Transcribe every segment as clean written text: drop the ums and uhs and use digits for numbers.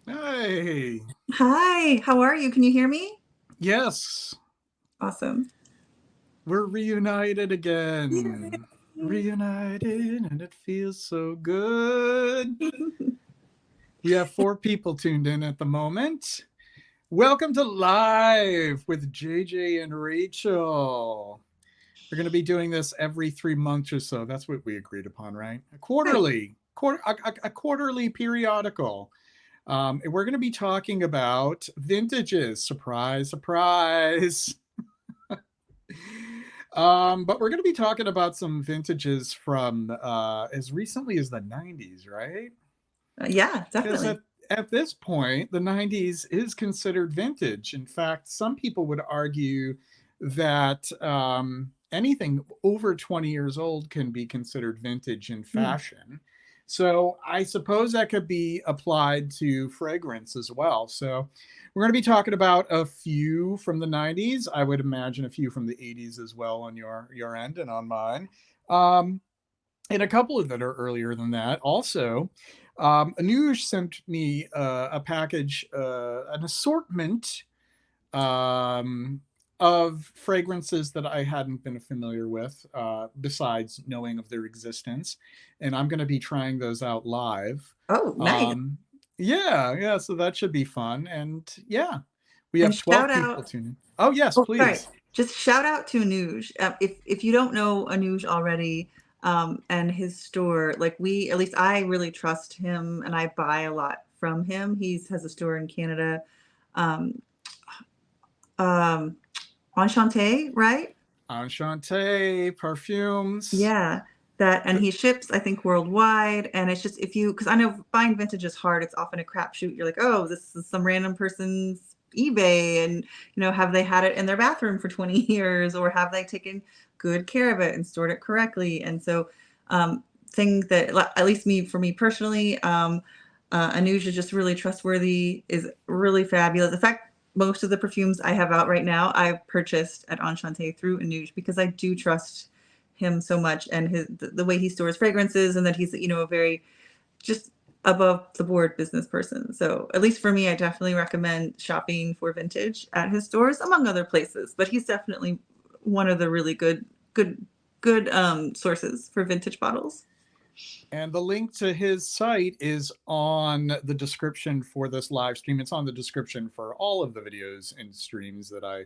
Hey. Hi, how are you? Can you hear me? Yes. Awesome. We're reunited again. Yay. Reunited, and it feels so good. We have 4 people tuned in at the moment. Welcome to Live with JJ and Rachel. We're going to be doing this every 3 months or so. That's what we agreed upon, right? A quarterly periodical. And we're going to be talking about vintages. Surprise, surprise. But we're going to be talking about some vintages from as recently as the 90s, right? Yeah, Because definitely. at this point, the 90s is considered vintage. In fact, some people would argue that anything over 20 years old can be considered vintage in Mm. fashion. So I suppose that could be applied to fragrance as well. So we're going to be talking about a few from the 90s. I would imagine a few from the 80s as well on your end and on mine. Um, and a couple of that are earlier than that. Also, Anuj sent me a package, an assortment um, of fragrances that I hadn't been familiar with, besides knowing of their existence. And I'm going to be trying those out live. Oh, nice. Um, yeah, so that should be fun. And yeah, we And have shout 12 people out. tuning. Oh, yes, Oh, sorry. please. Just shout out to Anuj. If you don't know Anuj already, and his store, like at least I really trust him, and I buy a lot from him. He has a store in Canada, um, um, Enchanté, right? Enchanté, perfumes. Yeah, that and he ships, I think, worldwide. And it's just if you, because I know buying vintage is hard. It's often a crapshoot. You're like, oh, this is some random person's eBay, and have they had it in their bathroom for 20 years, or have they taken good care of it and stored it correctly? And so, things that, at least for me personally, Anuj is just really trustworthy, is really fabulous. In fact, most of the perfumes I have out right now, I've purchased at Enchanté through Anuj because I do trust him so much, and the way he stores fragrances, and that he's a very just above the board business person. So at least for me, I definitely recommend shopping for vintage at his stores, among other places. But he's definitely one of the really good sources for vintage bottles. And the link to his site is on the description for this live stream. It's on the description for all of the videos and streams that I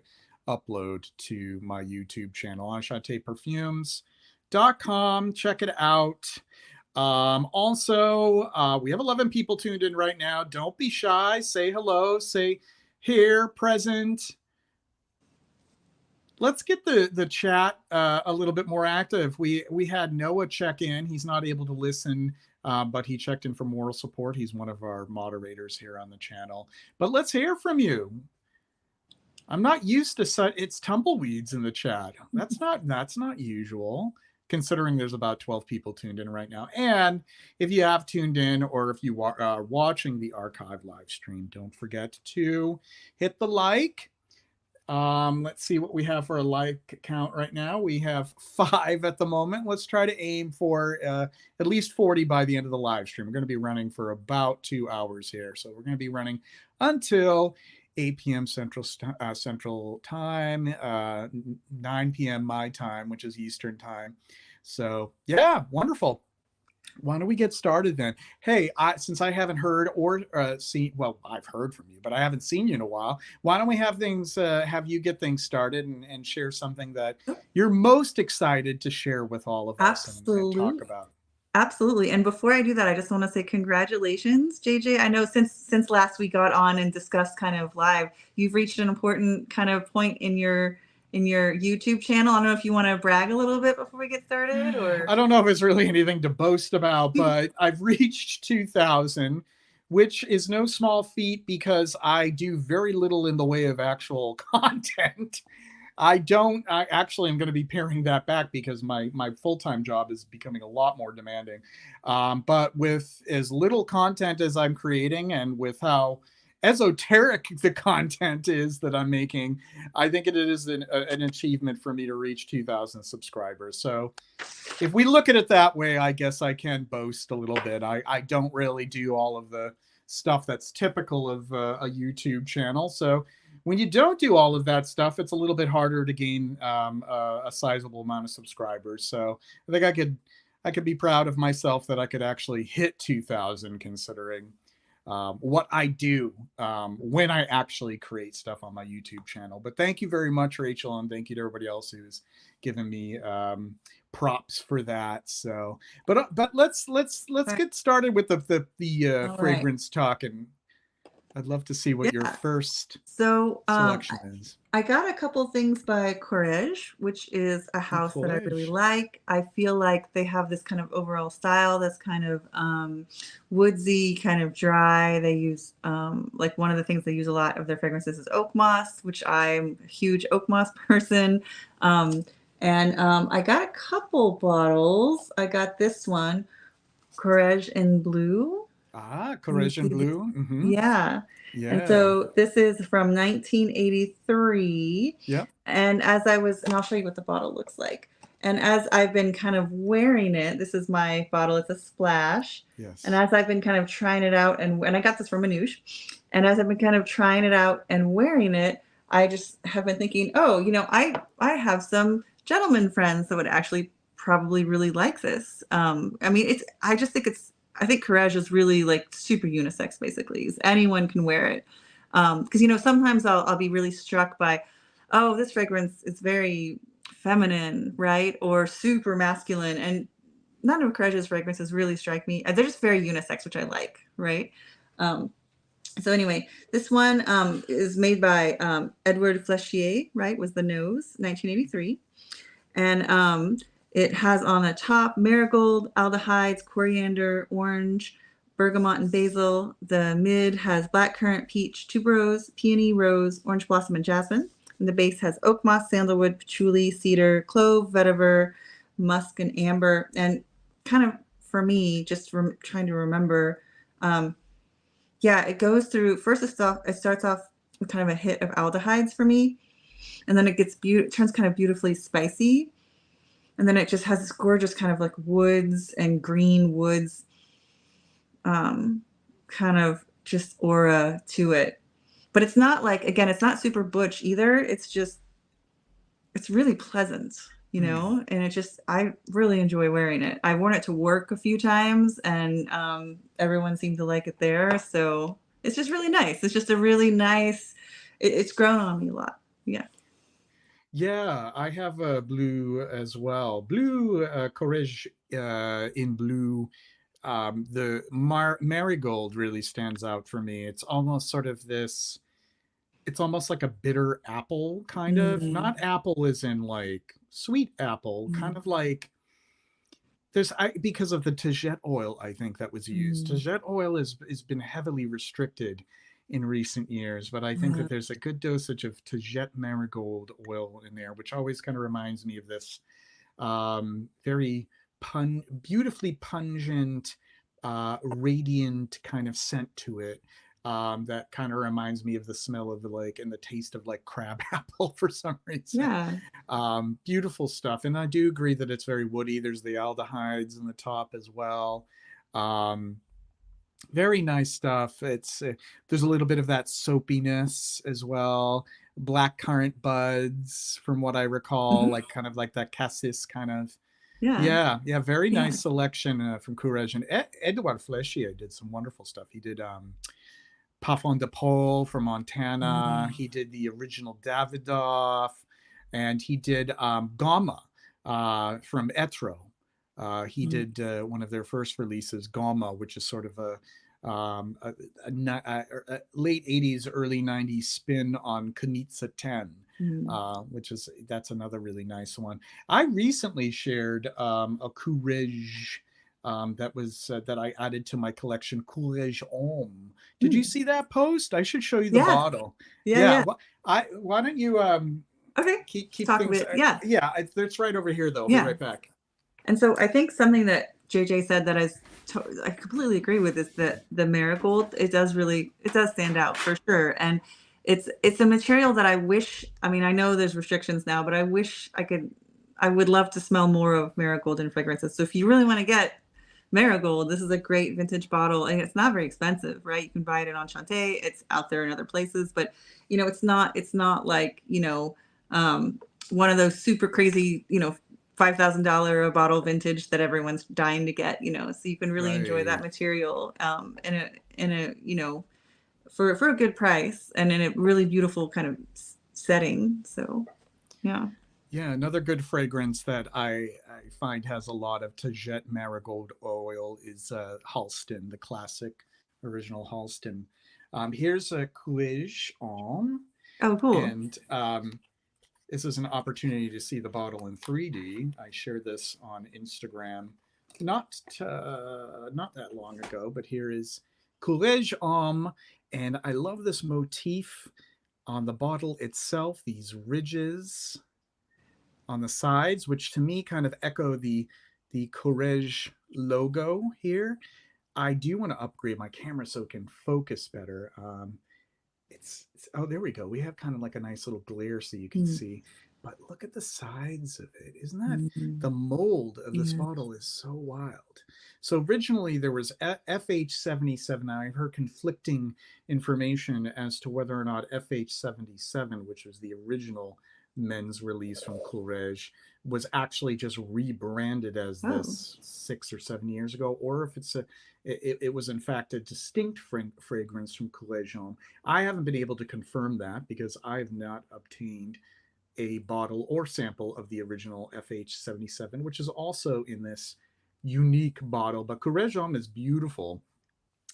upload to my YouTube channel, enchanteperfumes.com. Check it out. Also, we have 11 people tuned in right now. Don't be shy. Say hello. Say here, present. Let's get the chat a little bit more active. We had Noah check in. He's not able to listen, but he checked in for moral support. He's one of our moderators here on the channel. But let's hear from you. I'm not used to such. It's tumbleweeds in the chat. That's not usual, considering there's about 12 people tuned in right now. And if you have tuned in, or if you are watching the archive live stream, don't forget to hit the like. Let's see what we have for a like count right now. We have 5 at the moment. Let's try to aim for at least 40 by the end of the live stream. We're going to be running for about 2 hours here. So we're going to be running until 8 p.m. Central Time, 9 p.m. my time, which is Eastern Time. So yeah, wonderful. Why don't we get started then? Hey, since I haven't heard or seen, well, I've heard from you, but I haven't seen you in a while. Why don't we have you get things started and share something that you're most excited to share with all of us and talk Absolutely. about? Absolutely. And before I do that, I just want to say congratulations, JJ. I know since last we got on and discussed kind of live, you've reached an important kind of point in your YouTube channel. I don't know if you want to brag a little bit before we get started, or I don't know if it's really anything to boast about, but I've reached 2,000, which is no small feat because I do very little in the way of actual content. I don't. I actually am going to be paring that back because my full time job is becoming a lot more demanding. But with as little content as I'm creating, and with how esoteric the content is that I'm making, I think it is an achievement for me to reach 2,000 subscribers. So if we look at it that way, I guess I can boast a little bit. I don't really do all of the stuff that's typical of a YouTube channel. So when you don't do all of that stuff, it's a little bit harder to gain a sizable amount of subscribers. So I think I could be proud of myself that I could actually hit 2,000, considering what I do when I actually create stuff on my YouTube channel. But thank you very much, Rachel, and thank you to everybody else who's given me props for that. So, but let's get started with the All right. fragrance talk, and I'd love to see what your Yeah. first So selection is. I got a couple things by Kourès, which is a Oh, house that I really collage. like. I feel like they have this kind of overall style that's kind of woodsy, kind of dry. They use like one of the things they use a lot of their fragrances is oak moss, which I'm a huge oak moss person. Um, and I got a couple bottles. I got this one, Kourès in blue. Ah, Do you Corrosion see these? Blue. Mm-hmm. Yeah. And Yeah. so this is from 1983. Yep. And as I was, and I'll show you what the bottle looks like. And as I've been kind of wearing it, this is my bottle, it's a splash. And Yes. as I've been kind of trying it out, and I got this from Manouche, and as I've been kind of trying it out and wearing it, I just have been thinking, oh, I have some gentleman friends that would actually probably really like this. I mean, I think Courage is really like super unisex, basically. Anyone can wear it. Because sometimes I'll be really struck by, oh, this fragrance is very feminine, right? Or super masculine. And none of Courage's fragrances really strike me. They're just very unisex, which I like, right? Um, so anyway, this one is made by Edward Flechier, right? Was the nose, 1983. And it has on the top marigold, aldehydes, coriander, orange, bergamot, and basil. The mid has blackcurrant, peach, tuberose, peony, rose, orange blossom, and jasmine. And the base has oak moss, sandalwood, patchouli, cedar, clove, vetiver, musk, and amber. And kind of for me, just trying to remember, um, yeah, it goes through. First, it starts off with kind of a hit of aldehydes for me, and then it turns kind of beautifully spicy, and then it just has this gorgeous kind of like woods and green woods um, kind of just aura to it. But it's not like, again, it's not super butch either. It's really pleasant, Mm. and I really enjoy wearing it. I've worn it to work a few times, and everyone seemed to like it there. So it's just really nice. It's just a really nice, it's grown on me a lot. Yeah. Yeah, I have a blue as well. Blue Courage in blue. The marigold really stands out for me. It's almost sort of this. It's almost like a bitter apple, kind of. Mm, Not apple as in like sweet apple, kind mm, of like because of the Tejet oil, I think that was used. mm, Tejet oil has been heavily restricted in recent years, but I think mm. that there's a good dosage of Tejet marigold oil in there, which always kind of reminds me of this very beautifully pungent, radiant kind of scent to it. That kind of reminds me of the smell of like and the taste of like crab apple for some reason. Yeah. Beautiful stuff, and I do agree that it's very woody. There's the aldehydes in the top as well. Um, Very nice stuff. It's there's a little bit of that soapiness as well. Black currant buds, from what I recall, Mhm. like kind of like that cassis kind of. Yeah. Yeah, yeah, very Yeah. nice selection from Courage, and Edouard Flechier did some wonderful stuff. He did Parfum de Paul from Montana. Mm, He did the original Davidoff, and he did Gama from Etro. He mm, did one of their first releases, Gama, which is sort of a late 80s, early 90s spin on Kunitsa 10. mm. That's another really nice one. I recently shared a Courage that I added to my collection, Courès Homme. Did you Mm. see that post? I should show you the Yes. bottle. Yeah, Yeah. yeah. Why don't you Okay. keep Talk a things? bit. Yeah. Yeah, it's right over here though. I'll be Yeah. right back. And so I think something that JJ said that I completely agree with is that the marigold, it does stand out for sure. And it's a material that I wish, I mean, I know there's restrictions now, but I wish I would love to smell more of marigold in fragrances. So if you really want to get marigold, this is a great vintage bottle, and it's not very expensive, right? You can buy it in Enchanté. It's out there in other places, but it's not like, one of those super crazy, $5,000 a bottle vintage that everyone's dying to get, so you can really enjoy that Right. material in a for a good price and in a really beautiful kind of setting. So yeah. Yeah, another good fragrance that I find has a lot of Tajet marigold oil is Halston, the classic original Halston. Here's a Courage Homme, Oh, cool. and this is an opportunity to see the bottle in 3D. I shared this on Instagram not that long ago, but here is Courage Homme, and I love this motif on the bottle itself, these ridges on the sides, which to me kind of echo the Courage logo here. I do want to upgrade my camera so it can focus better. It's oh, there we go. We have kind of like a nice little glare so you can Mm. see. But look at the sides of it. Isn't that Mm. the mold of this Yeah. bottle is so wild? So originally there was FH77. Now I've heard conflicting information as to whether or not FH77, which was the original men's release from Courage, was actually just rebranded as Oh. this 6 or 7 years ago, or if it was in fact a distinct fragrance from Courage Homme. I haven't been able to confirm that because I've not obtained a bottle or sample of the original FH77, which is also in this unique bottle. But Courage Homme is beautiful.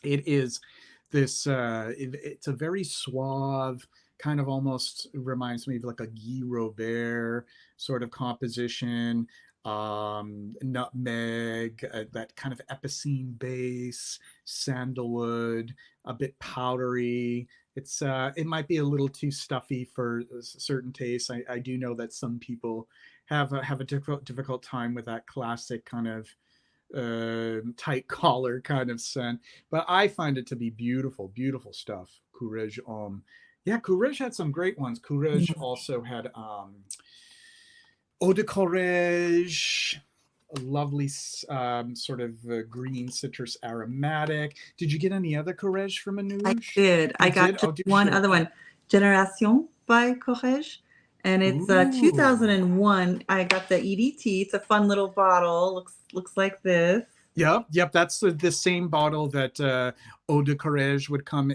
It is it's a very suave, kind of almost reminds me of like a Guy Robert sort of composition. Nutmeg, that kind of epicene base, sandalwood, a bit powdery. It might be a little too stuffy for certain tastes. I do know that some people have a difficult time with that classic kind of tight collar kind of scent. But I find it to be beautiful, beautiful stuff. Courage Homme. Yeah, Courage had some great ones. Courage Yeah. also had Eau de Courage, a lovely sort of green citrus aromatic. Did you get any other Courage from I Manouche? did. I You got did? just Oh, do one share. other one, Generation by Kourès, and it's Ooh. 2001. I got the EDT. It's a fun little bottle. Looks like this. Yep, yep. That's the same bottle that Eau de Courage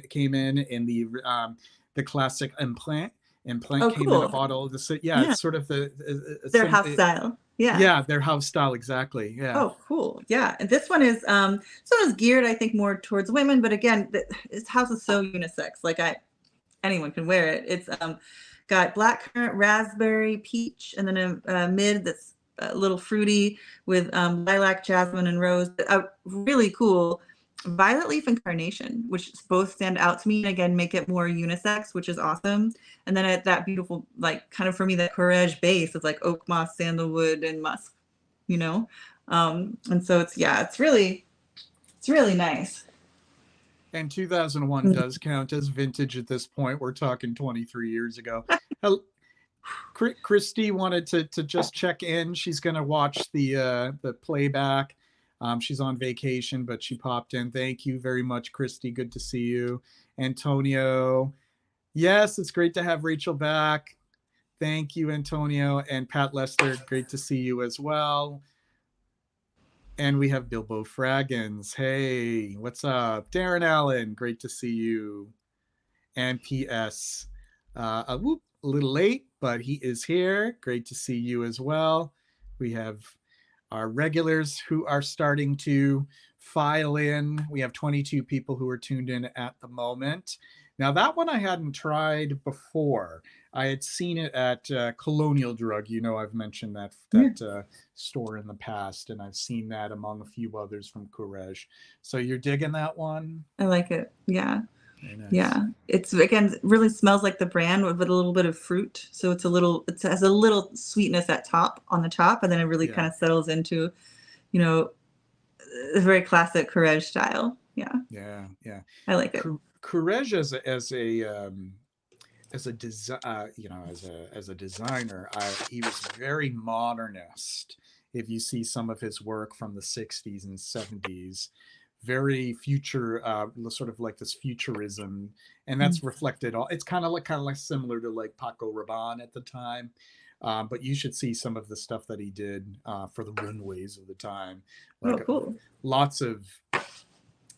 came in the classic implant. Implant Oh, came in a cool. bottle. Yeah, Yeah, it's sort of their house style. Yeah. yeah, their house style exactly. Yeah. Oh, cool. Yeah. And this one is geared, I think, more towards women, but again, this house is so unisex. Like anyone can wear it. It's got black currant, raspberry, peach, and then a mid that's a little fruity with lilac, jasmine, and rose. Really cool. Violet leaf and carnation, which both stand out to me and again make it more unisex, which is awesome. And then at that beautiful, like kind of for me, that Courage base of like oak moss, sandalwood, and musk, you know. And so it's really nice. And 2001 does count as vintage at this point. We're talking 23 years ago. Christy wanted to just check in. She's going to watch the playback. She's on vacation, but she popped in. Thank you very much, Christy. Good to see you. Antonio. Yes, it's great to have Rachel back. Thank you, Antonio. And Pat Lester, great to see you as well. And we have Bilbo Fraggins. Hey, what's up? Darren Allen, great to see you. And P.S. A little late, but he is here. Great to see you as well. We have our regulars who are starting to file in. We have 22 people who are tuned in at the moment. Now, that one I hadn't tried before. I had seen it at Colonial Drug. You know, I've mentioned Yeah, that store in the past, and I've seen that among a few others from Kourès. So you're digging that one? I like it. Yeah. Very nice. Yeah. It's again, it really smells like the brand with a little bit of fruit. So it's a little, it has a little sweetness at top on the top, and then it really Yeah, kind of settles into, you know, a very classic Kourès style. Yeah. yeah, yeah. I like it. Kourès as a design, as a designer, he was very modernist. If you see some of his work from the 60s and 70s, very future, sort of like this futurism, and Mm. that's reflected all. It's kind of like similar to like Paco Rabanne at the time. But you should see some of the stuff that he did for the runways of the time, Oh, like cool. lots of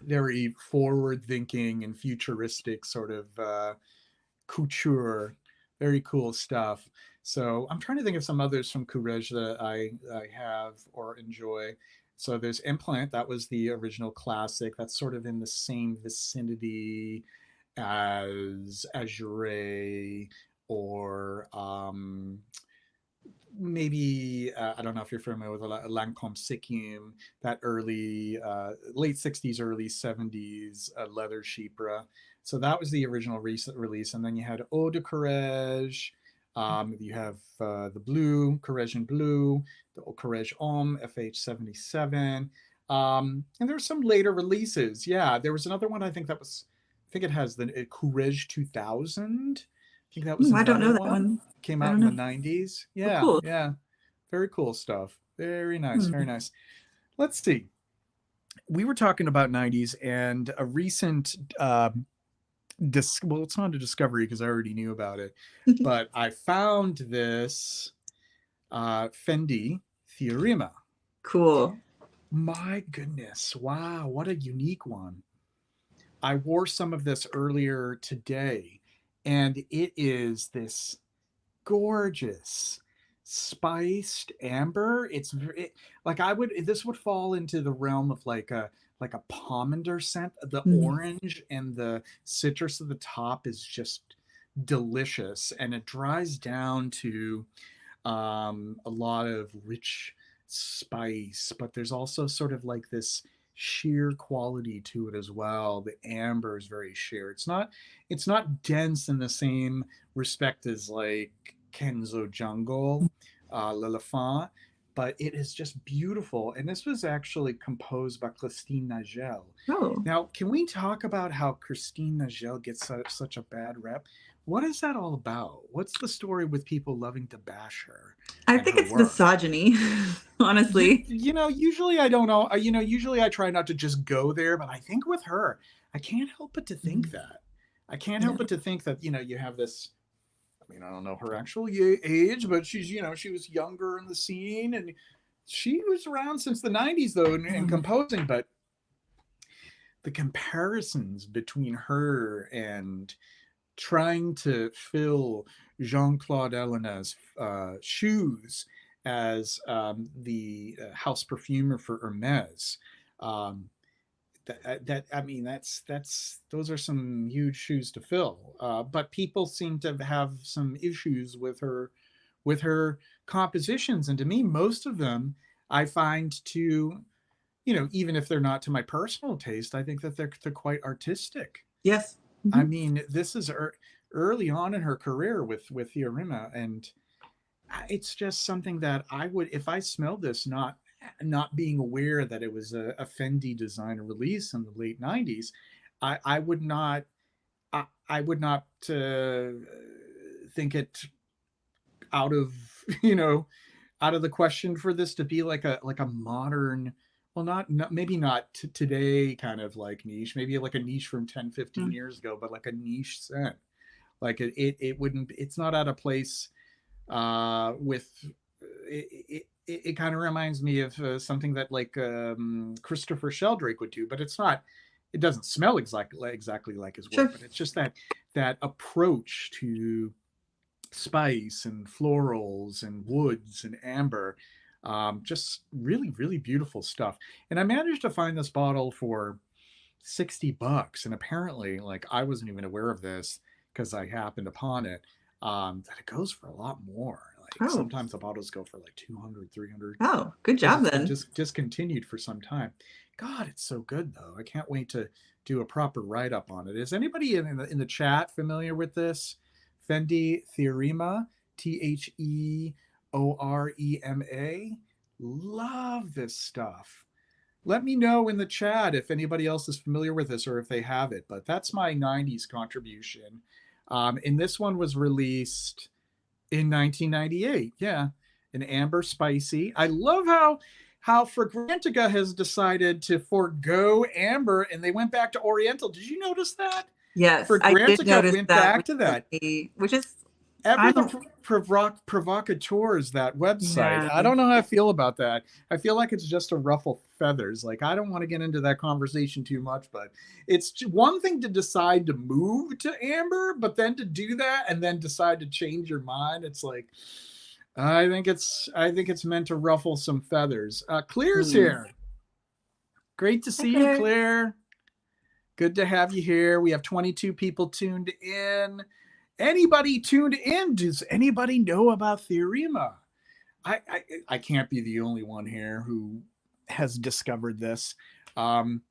very forward thinking and futuristic sort of couture, very cool stuff. So I'm trying to think of some others from Kourès that I have or enjoy. So there's Implant, that was the original classic. That's sort of in the same vicinity as Azure or maybe I don't know if you're familiar with Lancome Sikkim, that early late 60s, early 70s leather chypre. So that was the original release, and then you had Eau de Courage. You have the blue Corrèze blue, the Courage Homme FH77, and there's some later releases. Yeah, there was another one. I think it has the Courage 2000. I think that was Ooh, I don't another know that one. one. Came I out don't in the know. 90s. Oh, Yeah, cool. yeah. Very cool stuff. Very nice, very Hmm. nice. Let's see. We were talking about 90s and a recent well, it's not a discovery because I already knew about it, but I found this Fendi Theorema. Cool. My goodness. Wow, what a unique one. I wore some of this earlier today, and it is this gorgeous spiced amber. Like I would this would fall into the realm of like a pomander scent. The Mm. orange and the citrus at the top is just delicious, and it dries down to a lot of rich spice, but there's also sort of like this sheer quality to it as well. The amber is very sheer. It's not dense in the same respect as like Kenzo Jungle, L'Elephant, but it is just beautiful. And this was actually composed by Christine Nagel. Oh, Now, can we talk about how Christine Nagel gets such a bad rep? What is that all about? What's the story with people loving to bash her I and think her it's work? misogyny, honestly. Usually I don't know. Usually I try not to just go there, but I think with her, I can't help but to think Mhm. that. I can't help Yeah. but to think that, you have this. I mean, I don't know her actual age, but she was younger in the scene, and she was around since the 90s, though, and Mm. composing. But the comparisons between her and trying to fill Jean-Claude Ellen's shoes as the house perfumer for Hermès. Um, that I mean, that's those are some huge shoes to fill. But people seem to have some issues with her compositions, and to me, most of them I find to even if they're not to my personal taste, I think that they're quite artistic. Yes. I Mhm. mean, this is early on in her career with Theorema, and it's just something that I would, if I smelled this, not being aware that it was a Fendi designer release in the late '90s, I would not, I would not think it out of you know out of the question for this to be like a modern, well, not maybe not today kind of like niche, maybe like a niche from 10, 15 Mm. years ago, but like a niche scent. Like it wouldn't, it's not out of place with it kind of reminds me of something that like Christopher Sheldrake would do, but it's not. It doesn't smell exactly like his work, Sure. but it's just that approach to spice and florals and woods and amber. Just really, really beautiful stuff. And I managed to find this bottle for $60. And apparently, like, I wasn't even aware of this because I happened upon it, that it goes for a lot more. Like Oh, sometimes the bottles go for like 200, 300 oh, good because job it's been then. just discontinued for some time. God, it's so good though. I can't wait to do a proper write up on it. Is anybody in the chat familiar with this? Fendi Theorema, Theorema. Love this stuff. Let me know in the chat if anybody else is familiar with this or if they have it. But that's my 90s contribution. And this one was released in 1998. Yeah, an amber spicy. I love how Fragrantica has decided to forego amber and they went back to Oriental. Did you notice that? Yes, I did Fragrantica notice went that back to that. recently, which is I Ever the don't. provocateurs, that website. Yeah. I don't know how I feel about that. I feel like it's just to ruffle feathers. Like, I don't want to get into that conversation too much, but it's one thing to decide to move to amber, but then to do that and then decide to change your mind, it's like, I think it's meant to ruffle some feathers. Claire's Hmm. here. Great to Hi, see you, Claire. Claire. Good to have you here. We have 22 people tuned in. Anybody tuned in? Does anybody know about Theorema? I can't be the only one here who has discovered this. Um,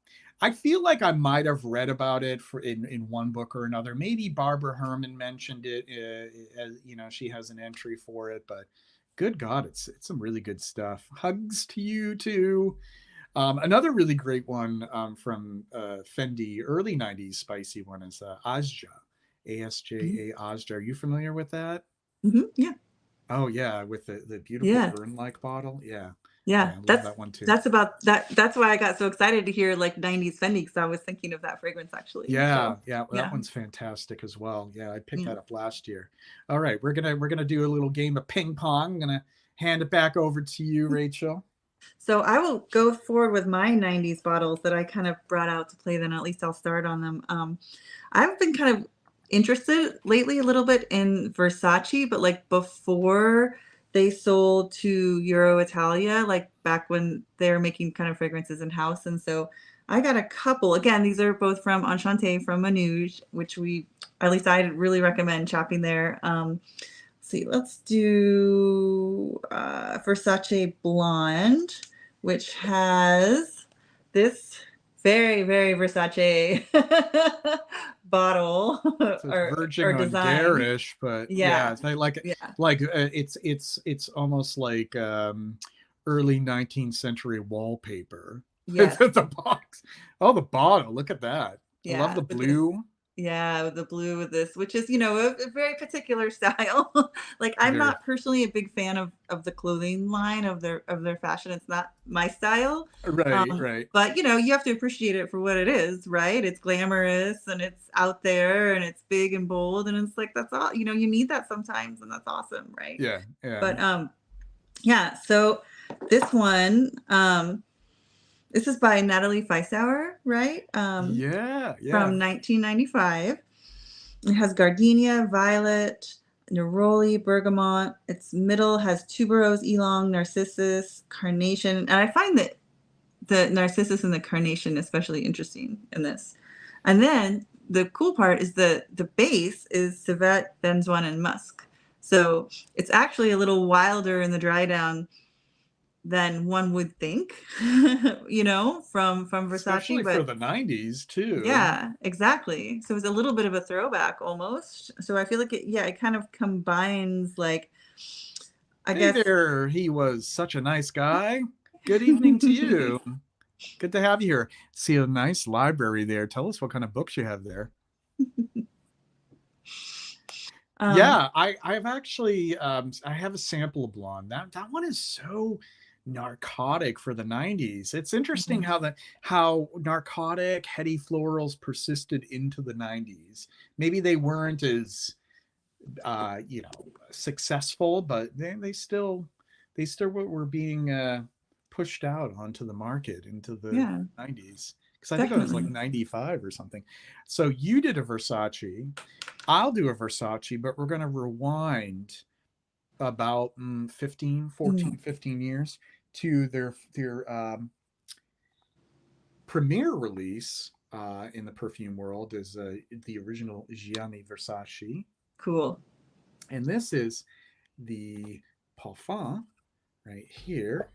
I feel like I might have read about it in one book or another. Maybe Barbara Herman mentioned it. As, she has an entry for it. But good God, it's some really good stuff. Hugs to you too. Another really great one from Fendi, early 90s spicy one is Asja, Mhm. ASJA Asja. Are you familiar with that? Yeah. Oh, yeah, with the beautiful Yeah. urn-like bottle. Yeah. Yeah. Yeah, I love That's that one too. that's about that. That's why I got so excited to hear like 90s Fendi because I was thinking of that fragrance actually. Yeah, So yeah, that yeah. one's fantastic as well. Yeah, I picked Yeah. that up last year. All right, we're gonna do a little game of ping pong. I'm gonna hand it back over to you, Rachel. So I will go forward with my 90s bottles that I kind of brought out to play, then at least I'll start on them. I've been kind of interested lately a little bit in Versace, but like before they sold to Euro Italia, like back when they're making kind of fragrances in house. And so I got a couple. Again, these are both from Enchanté from Manouche, which at least I really recommend shopping there. See, let's do Versace Blonde, which has this very, very Versace bottle So it's or verging on design. garish, but yeah, Yeah, it's like yeah, it's almost like early 19th century wallpaper. yes, The box, oh, the bottle. Look at that. I love yeah. the With this, blue. yeah, with the blue with this, which is a very particular style. Like I'm Very not personally a big fan of the clothing line of their fashion. It's not my style. right, right. But you have to appreciate it for what it is, right? It's glamorous and it's out there and it's big and bold and it's like that's all, you need that sometimes and that's awesome, right? Yeah, yeah, But yeah, so this one, this is by Natalie Feissauer, right? yeah, yeah. From 1995. It has gardenia, violet, neroli, bergamot. Its middle has tuberose, ylang, narcissus, carnation. And I find that the narcissus and the carnation especially interesting in this. And then the cool part is the base is civet, benzoin, and musk. So it's actually a little wilder in the dry down than one would think, from Versace. Especially for But the 90s too. yeah, exactly. So it's a little bit of a throwback almost. So I feel like it kind of combines like, I Hey guess. there, he was such a nice guy. Good evening to you. Good to have you here. See a nice library there. Tell us what kind of books you have there. um, Yeah, I've actually I have a sample of blonde. That one is so narcotic for the 90s. It's interesting mhm. how narcotic heady florals persisted into the 90s. Maybe they weren't as successful, but they still were being pushed out onto the market into the Yeah, 90s. Because I think it was like definitely. 95 or something. So you did a Versace, I'll do a Versace, but we're going to rewind about 15, 14, Mm, 15 years to their premiere release in the perfume world is the original Gianni Versace. cool. And this is the Parfum right here.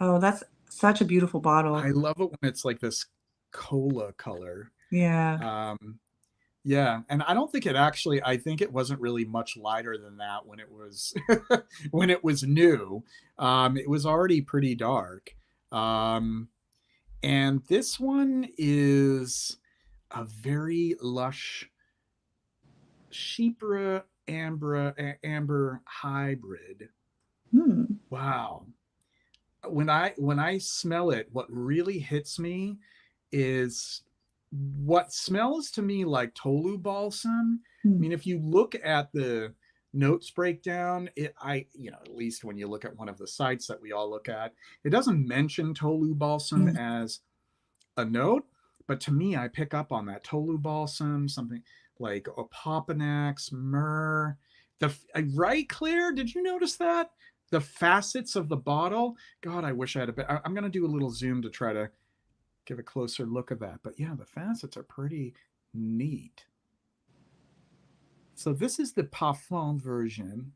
Oh, that's such a beautiful I bottle. love it when it's like this cola color. Yeah. Um, yeah, and I don't think it actually. I think it wasn't really much lighter than that when it was when it was new. It was already pretty dark. Um, and this one is a very lush Chypre amber hybrid. Hmm. Wow. When I smell it, what really hits me is what smells to me like Tolu balsam. I Hmm. mean, if you look at the notes breakdown, at least when you look at one of the sites that we all look at, it doesn't mention Tolu balsam Hmm. as a note, but to me, I pick up on that Tolu balsam, something like opopanax, myrrh. Right, Claire? Did you notice that? The facets of the bottle. God, I wish I had a bit. I'm going to do a little zoom to try to give a closer look at that. But yeah, the facets are pretty neat. So this is the Parfum version.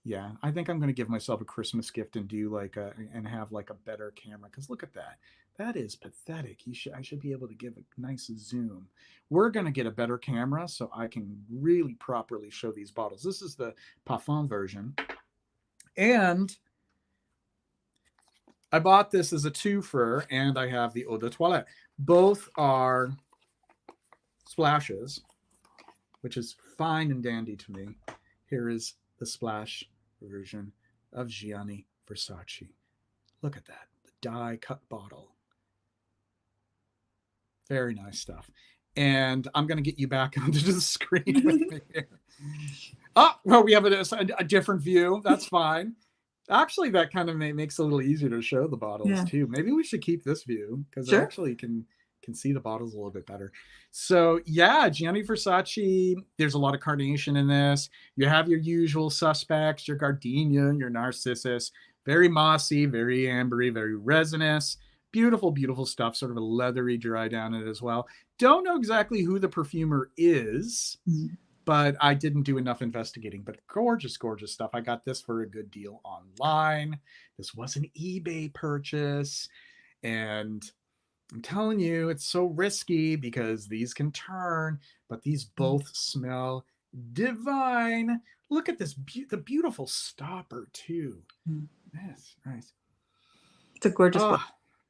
Yeah, I think I'm going to give myself a Christmas gift and do like a and have like a better camera because look at that. That is pathetic. I should be able to give a nice zoom. We're going to get a better camera so I can really properly show these bottles. This is the Parfum version. And I bought this as a twofer and I have the Eau de Toilette. Both are splashes, which is fine and dandy to me. Here is the splash version of Gianni Versace. Look at that, the die cut bottle. Very nice stuff. And I'm going to get you back onto the screen with me here. Oh, well, we have a different view. That's fine. Actually, that kind of makes it a little easier to show the bottles Yeah. too. Maybe we should keep this view because it Sure. actually can see the bottles a little bit better. So yeah, Gianni Versace. There's a lot of carnation in this. You have your usual suspects: your gardenia, your narcissus. Very mossy, very ambery, very resinous. Beautiful, beautiful stuff. Sort of a leathery dry down it as well. Don't know exactly who the perfumer is, Mm. but I didn't do enough investigating. But gorgeous, gorgeous stuff. I got this for a good deal online. This was an eBay purchase. And I'm telling you, it's so risky because these can turn, but these both smell divine. Look at this, the beautiful stopper, too. Mm. Yes, nice. It's a gorgeous book. Oh,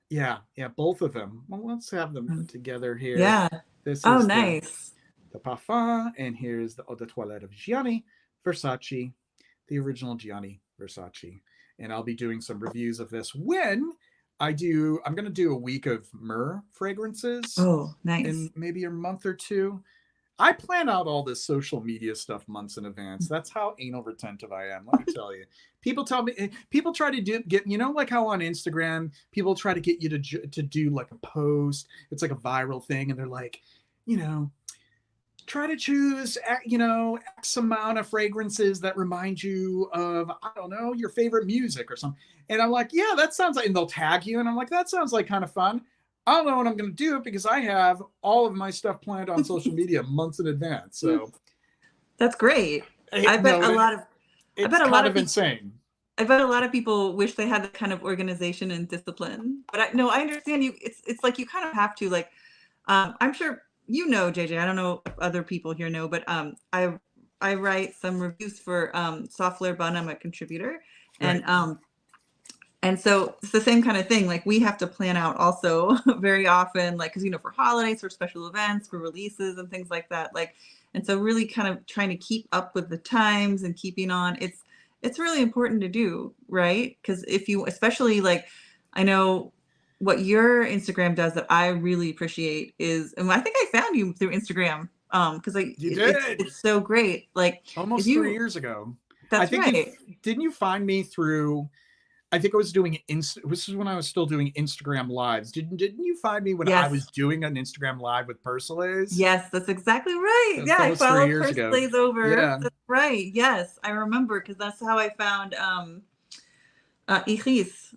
yeah, yeah, both of them. Well, let's have them Mm. together here. Yeah. This Oh, is nice. the Parfum, and here's the Eau de Toilette of Gianni Versace, the original Gianni Versace. And I'll be doing some reviews of this when I'm going to do a week of myrrh fragrances Oh, nice. in maybe a month or two. I plan out all this social media stuff months in advance. That's how anal retentive I am. Let me tell you. People tell me, people try to get, like how on Instagram, people try to get you to do like a post. It's like a viral thing. And they're like, you know, try to choose X amount of fragrances that remind you of, I don't know, your favorite music or something. And I'm like, yeah, that sounds like, and they'll tag you and I'm like, that sounds like kind of fun. I don't know what I'm going to do because I have all of my stuff planned on social media months in advance. So That's great. I bet no, a lot of I it's bet a kind lot of of people insane. I bet a lot of people wish they had that kind of organization and discipline. But no, I understand you. It's like you kind of have to like. I'm sure you know, JJ. I don't know if other people here know, but I write some reviews for Soft Flare Bun. I'm a contributor, Right. and so it's the same kind of thing. Like we have to plan out also very often, like because for holidays, for special events, for releases and things like that. Like, and so really kind of trying to keep up with the times and keeping on. It's really important to do, right? Because if you, especially like, I know what your Instagram does that I really appreciate is, and I think I found you through Instagram because You did it's so great. Like if almost 3 you, years ago. I that's think you right. didn't you find me through I think I was doing this is when I was still doing Instagram lives. Didn't you find me when I Yes. was doing an Instagram live with Persolays? Yes, that's exactly right. Yeah, That I was 3 followed years First ago. Blaze over. Yeah. That's right. Yes, I remember because that's how I found Iris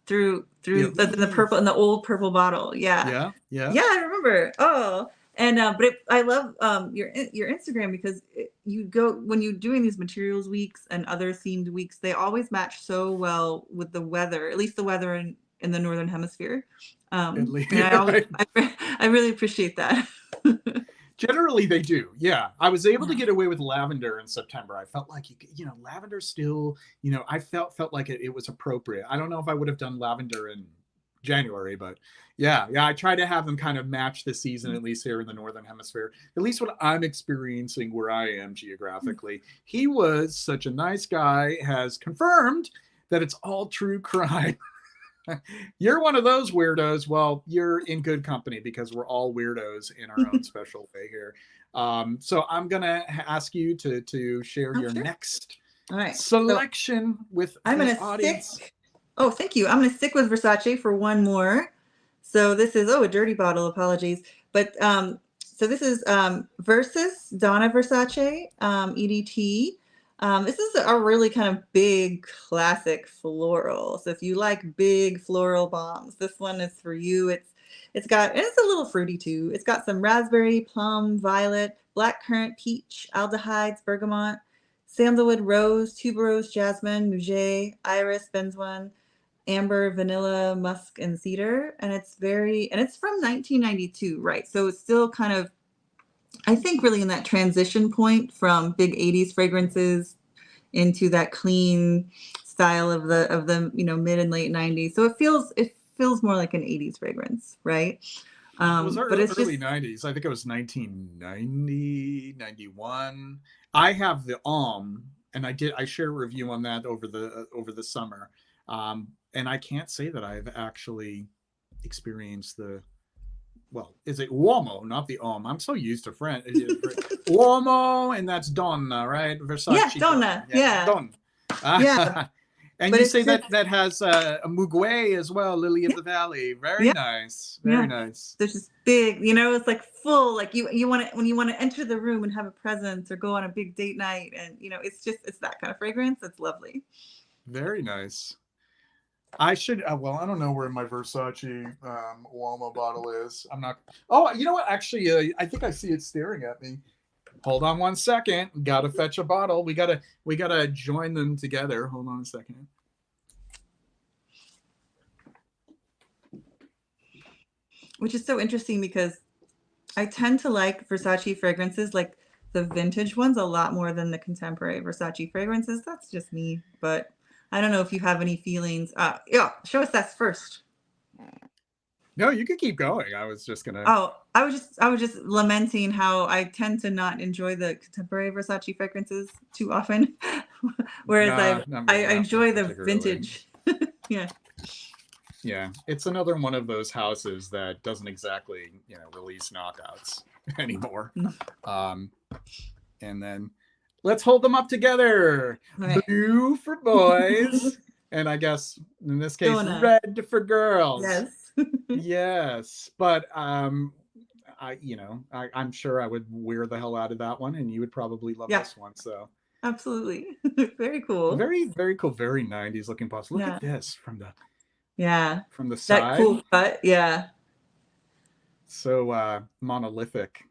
through the purple in the old purple bottle. Yeah, Yeah. Yeah. yeah, I remember. Oh, and but I love your Instagram because you go when you're doing these materials weeks and other themed weeks, they always match so well with the weather, at least the weather in the northern hemisphere. At least, And I always right. I really appreciate that. Generally, they do. Yeah, I was able to Yeah. get away with lavender in September. I felt like lavender still. I felt like it was appropriate. I don't know if I would have done lavender in January, but yeah. I try to have them kind of match the season, at least here in the northern hemisphere. At least what I'm experiencing where I am geographically. He was such a nice guy. Has confirmed that it's all true crime. You're one of those weirdos. Well, you're in good company because we're all weirdos in our own special way here. So I'm gonna ask you to share Oh, your sure. next All right. So selection with I'm the gonna audience. stick. Oh, thank you. I'm gonna stick with Versace for one more. So this is a dirty bottle. Apologies, but so this is Versus Donna Versace EDT. This is a really kind of big classic floral. So if you like big floral bombs, this one is for you. And it's a little fruity too. It's got some raspberry, plum, violet, blackcurrant, peach, aldehydes, bergamot, sandalwood, rose, tuberose, jasmine, muguet, iris, benzoin, amber, vanilla, musk, and cedar. And it's from 1992, right? So it's still kind of, I think, really in that transition point from big 80s fragrances into that clean style of the mid and late 90s. So it feels more like an 80s fragrance, right? It was But it's early just 90s. I think it was 1990, 91. I have the and I shared a review on that over the summer. And I can't say that I've actually experienced the well, is it Uomo, not the I'm so used to French. Uomo, and that's Donna, right? yeah, Versace Donna. Donna. Yeah, Yeah. Donna. Yeah. And But you it's say just that has a Muguet as well, Lily of yeah, the Valley. Very yeah. nice. Very Yeah. nice. There's just big, it's like full, like you want to, when you want to enter the room and have a presence or go on a big date night. And, it's that kind of fragrance. It's lovely. Very nice. I should, well, I don't know where my Versace Uomo bottle is. I'm not, oh, you know what? Actually, I think I see it staring at me. Hold on one second. Gotta fetch a bottle. We gotta join them together. Hold on a second. Which is so interesting because I tend to like Versace fragrances, like the vintage ones, a lot more than the contemporary Versace fragrances. That's just me. But I don't know if you have any feelings. Yeah, show us that first. No, you can keep going. I was just gonna. Oh, I was just lamenting how I tend to not enjoy the contemporary Versace fragrances too often, whereas Nah, not I not enjoy the particularly. vintage. Yeah. Yeah, it's another one of those houses that doesn't exactly release knockouts anymore. Mm. Um, and then let's hold them up together. All right. Blue for boys, and I guess in this case, Donna. red for girls. Yes. Yes, but I'm sure I would wear the hell out of that one, and you would probably love Yeah, this one. So absolutely. Very cool. very, very cool, very 90s looking boss. Look Yeah. at this from the Yeah. That side. cool cut. Yeah. So monolithic.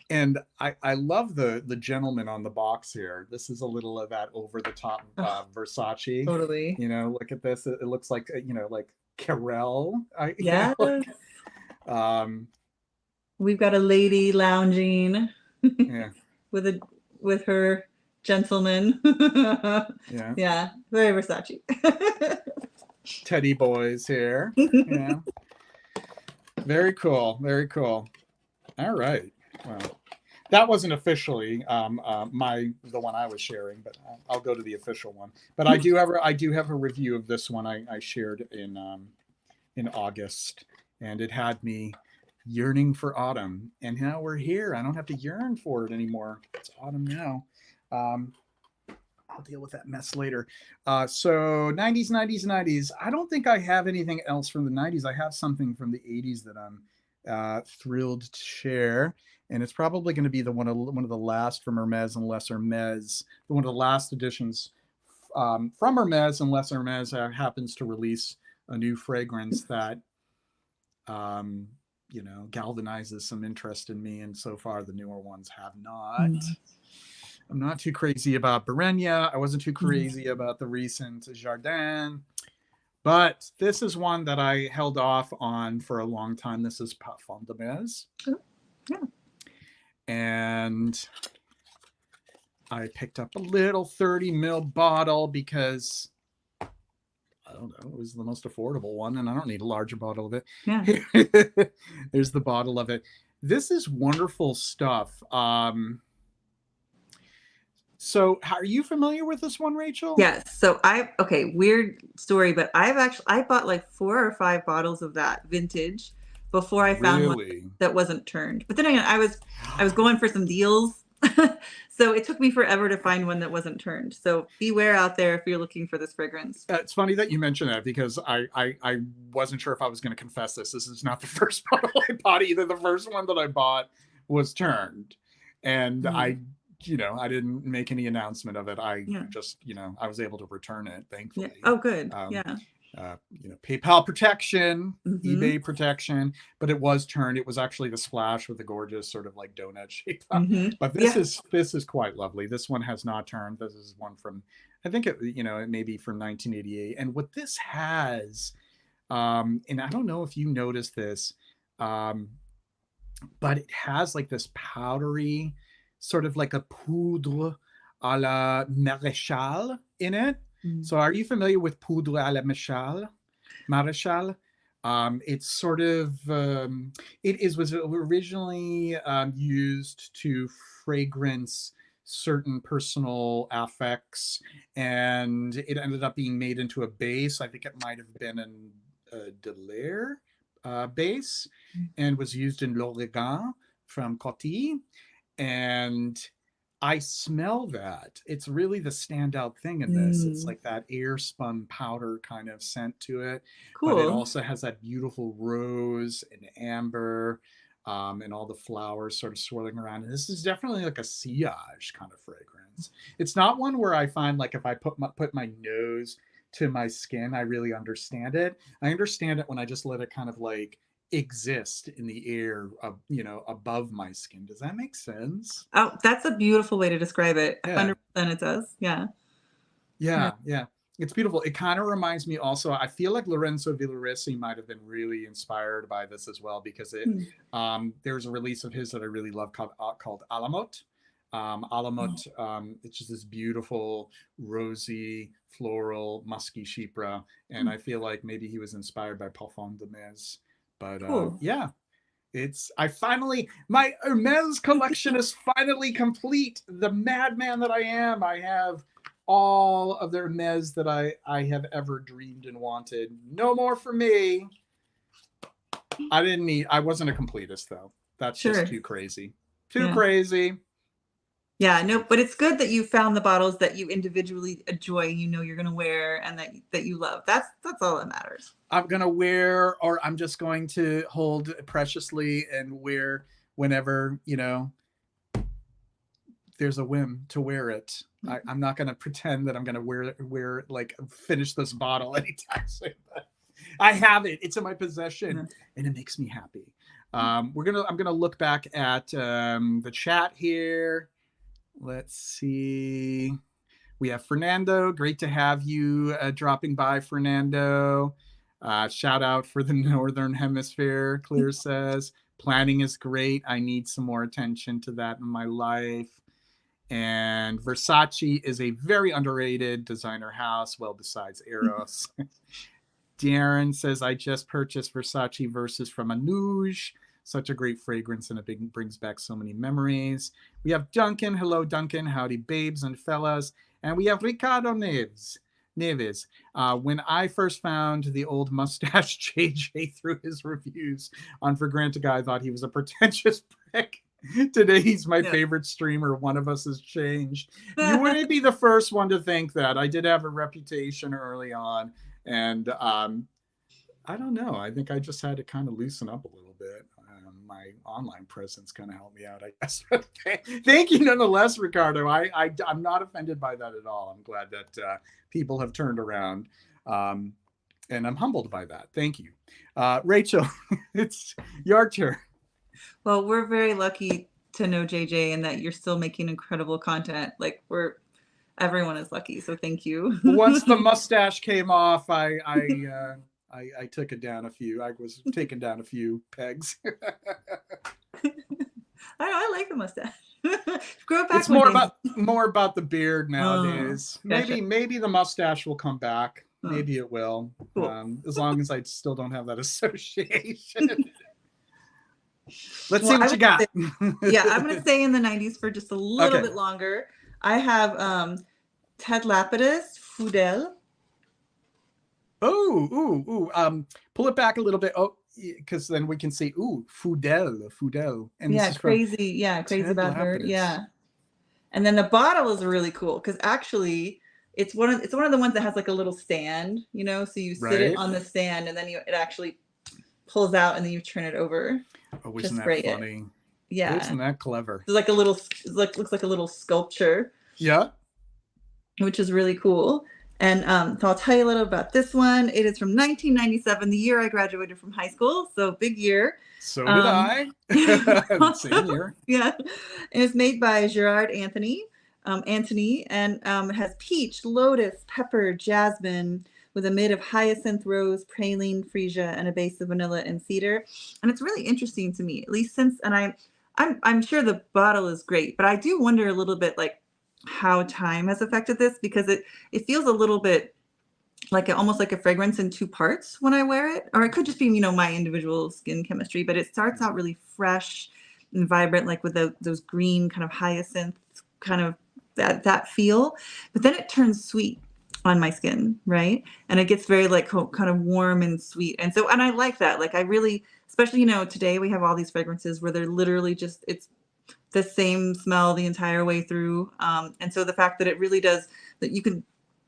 And I love the gentleman on the box here. This is a little of that over the top Oh, Versace. totally. Look at this. It looks like like Carell. Yes. Like um We've got a lady lounging yeah, with a with her gentleman. yeah. Yeah, very Versace. Teddy boys here. Yeah. Very cool. Very cool. All right. Well, that wasn't officially the one I was sharing, but I'll go to the official one. But I do have a review of this one I shared in August, and it had me yearning for autumn. And now we're here. I don't have to yearn for it anymore. It's autumn now. I'll deal with that mess later. So 90s, 90s, 90s. I don't think I have anything else from the 90s. I have something from the 80s that I'm thrilled to share. And it's probably going to be one of the last from Hermès, unless Hermès, one of the last editions from Hermès, unless Hermès happens to release a new fragrance that galvanizes some interest in me. And so far, the newer ones have not. I'm not too crazy about Berenia. I wasn't too crazy about the recent Jardin. But this is one that I held off on for a long time. This is Parfum de Hermès. Yeah. And I picked up a little 30 ml bottle because I don't know, it was the most affordable one, and I don't need a larger bottle of it. Yeah. There's the bottle of it. This is wonderful stuff. So are you familiar with this one, Rachel? Yes. So weird story, but I bought like 4 or 5 bottles of that vintage before I found one that wasn't turned. But then again, I was going for some deals. So it took me forever to find one that wasn't turned. So beware out there if you're looking for this fragrance. It's funny that you mentioned that, because I wasn't sure if I was going to confess this. This is not the first bottle I bought either. The first one that I bought was turned, and I didn't make any announcement of it. I just, I was able to return it, thankfully. Yeah. Oh, good. PayPal protection, eBay protection, but it was turned. It was actually the splash with the gorgeous sort of like donut shape. But this is quite lovely. This one has not turned. This is one from, I think it may be from 1988. And what this has, and I don't know if you noticed this, but it has like this powdery, sort of like a poudre à la Maréchal in it. So are you familiar with poudre à la Maréchal? It's sort of, was originally used to fragrance certain personal affects, and it ended up being made into a base. I think it might have been a Delaire base, and was used in L'Oregon from Coty. And I smell that. It's really the standout thing in this. It's like that air spun powder kind of scent to it. Cool. But it also has that beautiful rose and amber, and all the flowers sort of swirling around. And this is definitely like a sillage kind of fragrance. It's not one where I find like if I put my nose to my skin, I really understand it. I understand it when I just let it kind of like exist in the air, above my skin. Does that make sense? Oh, that's a beautiful way to describe it. 100% it does. Yeah. It's beautiful. It kind of reminds me also, I feel like Lorenzo Villoresi might have been really inspired by this as well, because there's a release of his that I really love called Alamot. It's just this beautiful rosy floral musky chypre, and I feel like maybe he was inspired by Parfum de Hermès. But cool. My Hermès collection is finally complete. The madman that I am, I have all of the Hermès that I have ever dreamed and wanted. No more for me. I wasn't a completist though. That's just too crazy. Crazy. Yeah, no, but it's good that you found the bottles that you individually enjoy, you're going to wear, and that you love. That's all that matters. I'm going to wear, or I'm just going to hold preciously and wear whenever, there's a whim to wear it. I'm not going to pretend that I'm going to wear like finish this bottle anytime soon. But I have it. It's in my possession, and it makes me happy. I'm going to look back at the chat here. Let's see. We have Fernando. Great to have you dropping by, Fernando. Shout out for the Northern Hemisphere. Claire says, planning is great. I need some more attention to that in my life. And Versace is a very underrated designer house, well, besides Eros. Darren says, I just purchased Versace Versus from Anouge. Such a great fragrance, and it brings back so many memories. We have Duncan. Hello, Duncan. Howdy, babes and fellas. And we have Ricardo Neves. When I first found the old mustache JJ through his reviews on Fragrantica, I thought he was a pretentious prick. Today he's my Yeah. favorite streamer. One of us has changed. You wouldn't be the first one to think that. I did have a reputation early on, and I don't know. I think I just had to kind of loosen up a little bit. My online presence kind of helped me out, I guess. Thank you nonetheless, Ricardo. I'm not offended by that at all. I'm glad that people have turned around. And I'm humbled by that. Thank you. Rachel, it's your turn. Well, we're very lucky to know JJ and that you're still making incredible content. Like everyone is lucky. So thank you. Once the mustache came off, I took it down a few. I was taking down a few pegs. I like the mustache. Grow it back. It's more about the beard nowadays. Gotcha. Maybe the mustache will come back. Maybe it will. Cool. As long as I still don't have that association. Let's see what you got. Yeah, I'm going to stay in the 90s for just a little bit longer. I have Ted Lapidus, Fidèle. Pull it back a little bit. Oh, because then we can see, Fidèle. And yeah, crazy about her. Yeah. And then the bottle is really cool because actually it's one of the ones that has like a little stand, you know, so you sit it on the stand and then it actually pulls out and then you turn it over. Oh, isn't that funny? Yeah. Isn't that clever? It's like looks like a little sculpture. Yeah. Which is really cool. And so I'll tell you a little about this one. It is from 1997, the year I graduated from high school. So big year. So did I. Same year. Yeah. And it's made by Gerard Anthony, and it has peach, lotus, pepper, jasmine, with a mid of hyacinth, rose, praline, freesia, and a base of vanilla and cedar. And it's really interesting to me, at least since, and I'm sure the bottle is great, but I do wonder a little bit like how time has affected this, because it feels a little bit like almost like a fragrance in two parts when I wear it, or it could just be, you know, my individual skin chemistry, but it starts out really fresh and vibrant, like with those green kind of hyacinth kind of that feel, but then it turns sweet on my skin, right? And it gets very like kind of warm and sweet. And I like that. Like I really, especially, you know, today we have all these fragrances where they're literally just, it's the same smell the entire way through. And so the fact that it really does, that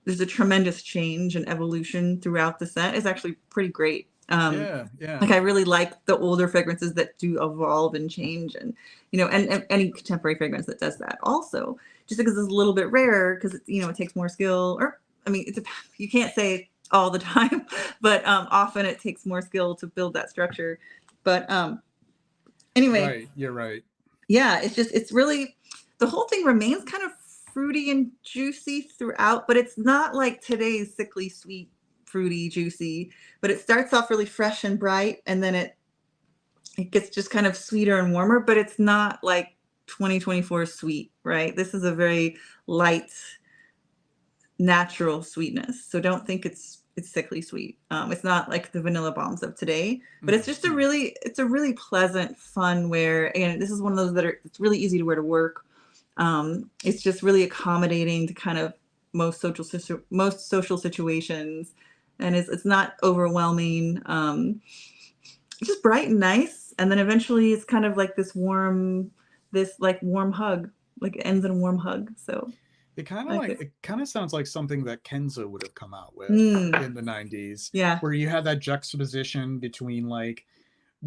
there's a tremendous change and evolution throughout the scent is actually pretty great. Yeah. Like I really like the older fragrances that do evolve and change, and, you know, and any contemporary fragrance that does that also, just because it's a little bit rarer, because it's, you know, it takes more skill, or, I mean, you can't say all the time, but often it takes more skill to build that structure. But anyway. Right, you're right. Yeah, it's really, the whole thing remains kind of fruity and juicy throughout, but it's not like today's sickly sweet, fruity, juicy, but it starts off really fresh and bright, and then it gets just kind of sweeter and warmer, but it's not like 2024 sweet, right? This is a very light, natural sweetness. So don't think it's sickly sweet. It's not like the vanilla bombs of today, but it's just a really pleasant, fun wear. And this is one of those it's really easy to wear to work. It's just really accommodating to kind of most social situations, and it's not overwhelming. It's just bright and nice, and then eventually it's kind of like this warm hug, like it ends in a warm hug. So it kind of sounds like something that Kenzo would have come out with in the 90s. Yeah. Where you had that juxtaposition between like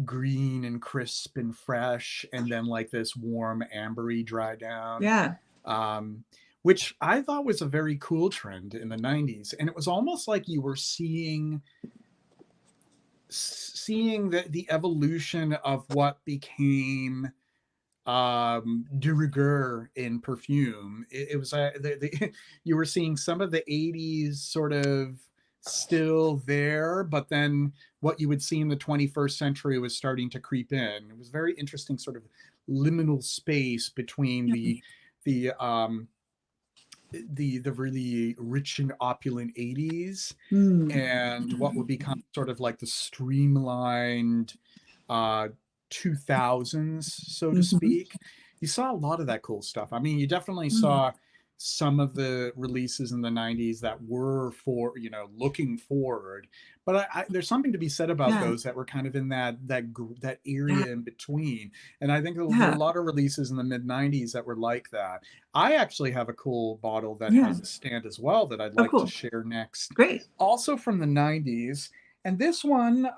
green and crisp and fresh, and then like this warm ambery dry down. Yeah. Which I thought was a very cool trend in the 90s. And it was almost like you were seeing the evolution of what became de rigueur in perfume. It was you were seeing some of the 80s sort of still there, but then what you would see in the 21st century was starting to creep in. It was very interesting sort of liminal space between the really rich and opulent 80s and what would become sort of like the streamlined 2000s, so to speak. You saw a lot of that cool stuff. I mean, you definitely saw some of the releases in the 90s that were for, you know, looking forward. But there's something to be said about Yeah. those that were kind of in that Yeah. area in between. And I think there were a Yeah. lot of releases in the mid 90s that were like that. I actually have a cool bottle that Yeah. has a stand as well that I'd Oh, like to cool. share next. Great. Also from the 90s. And this one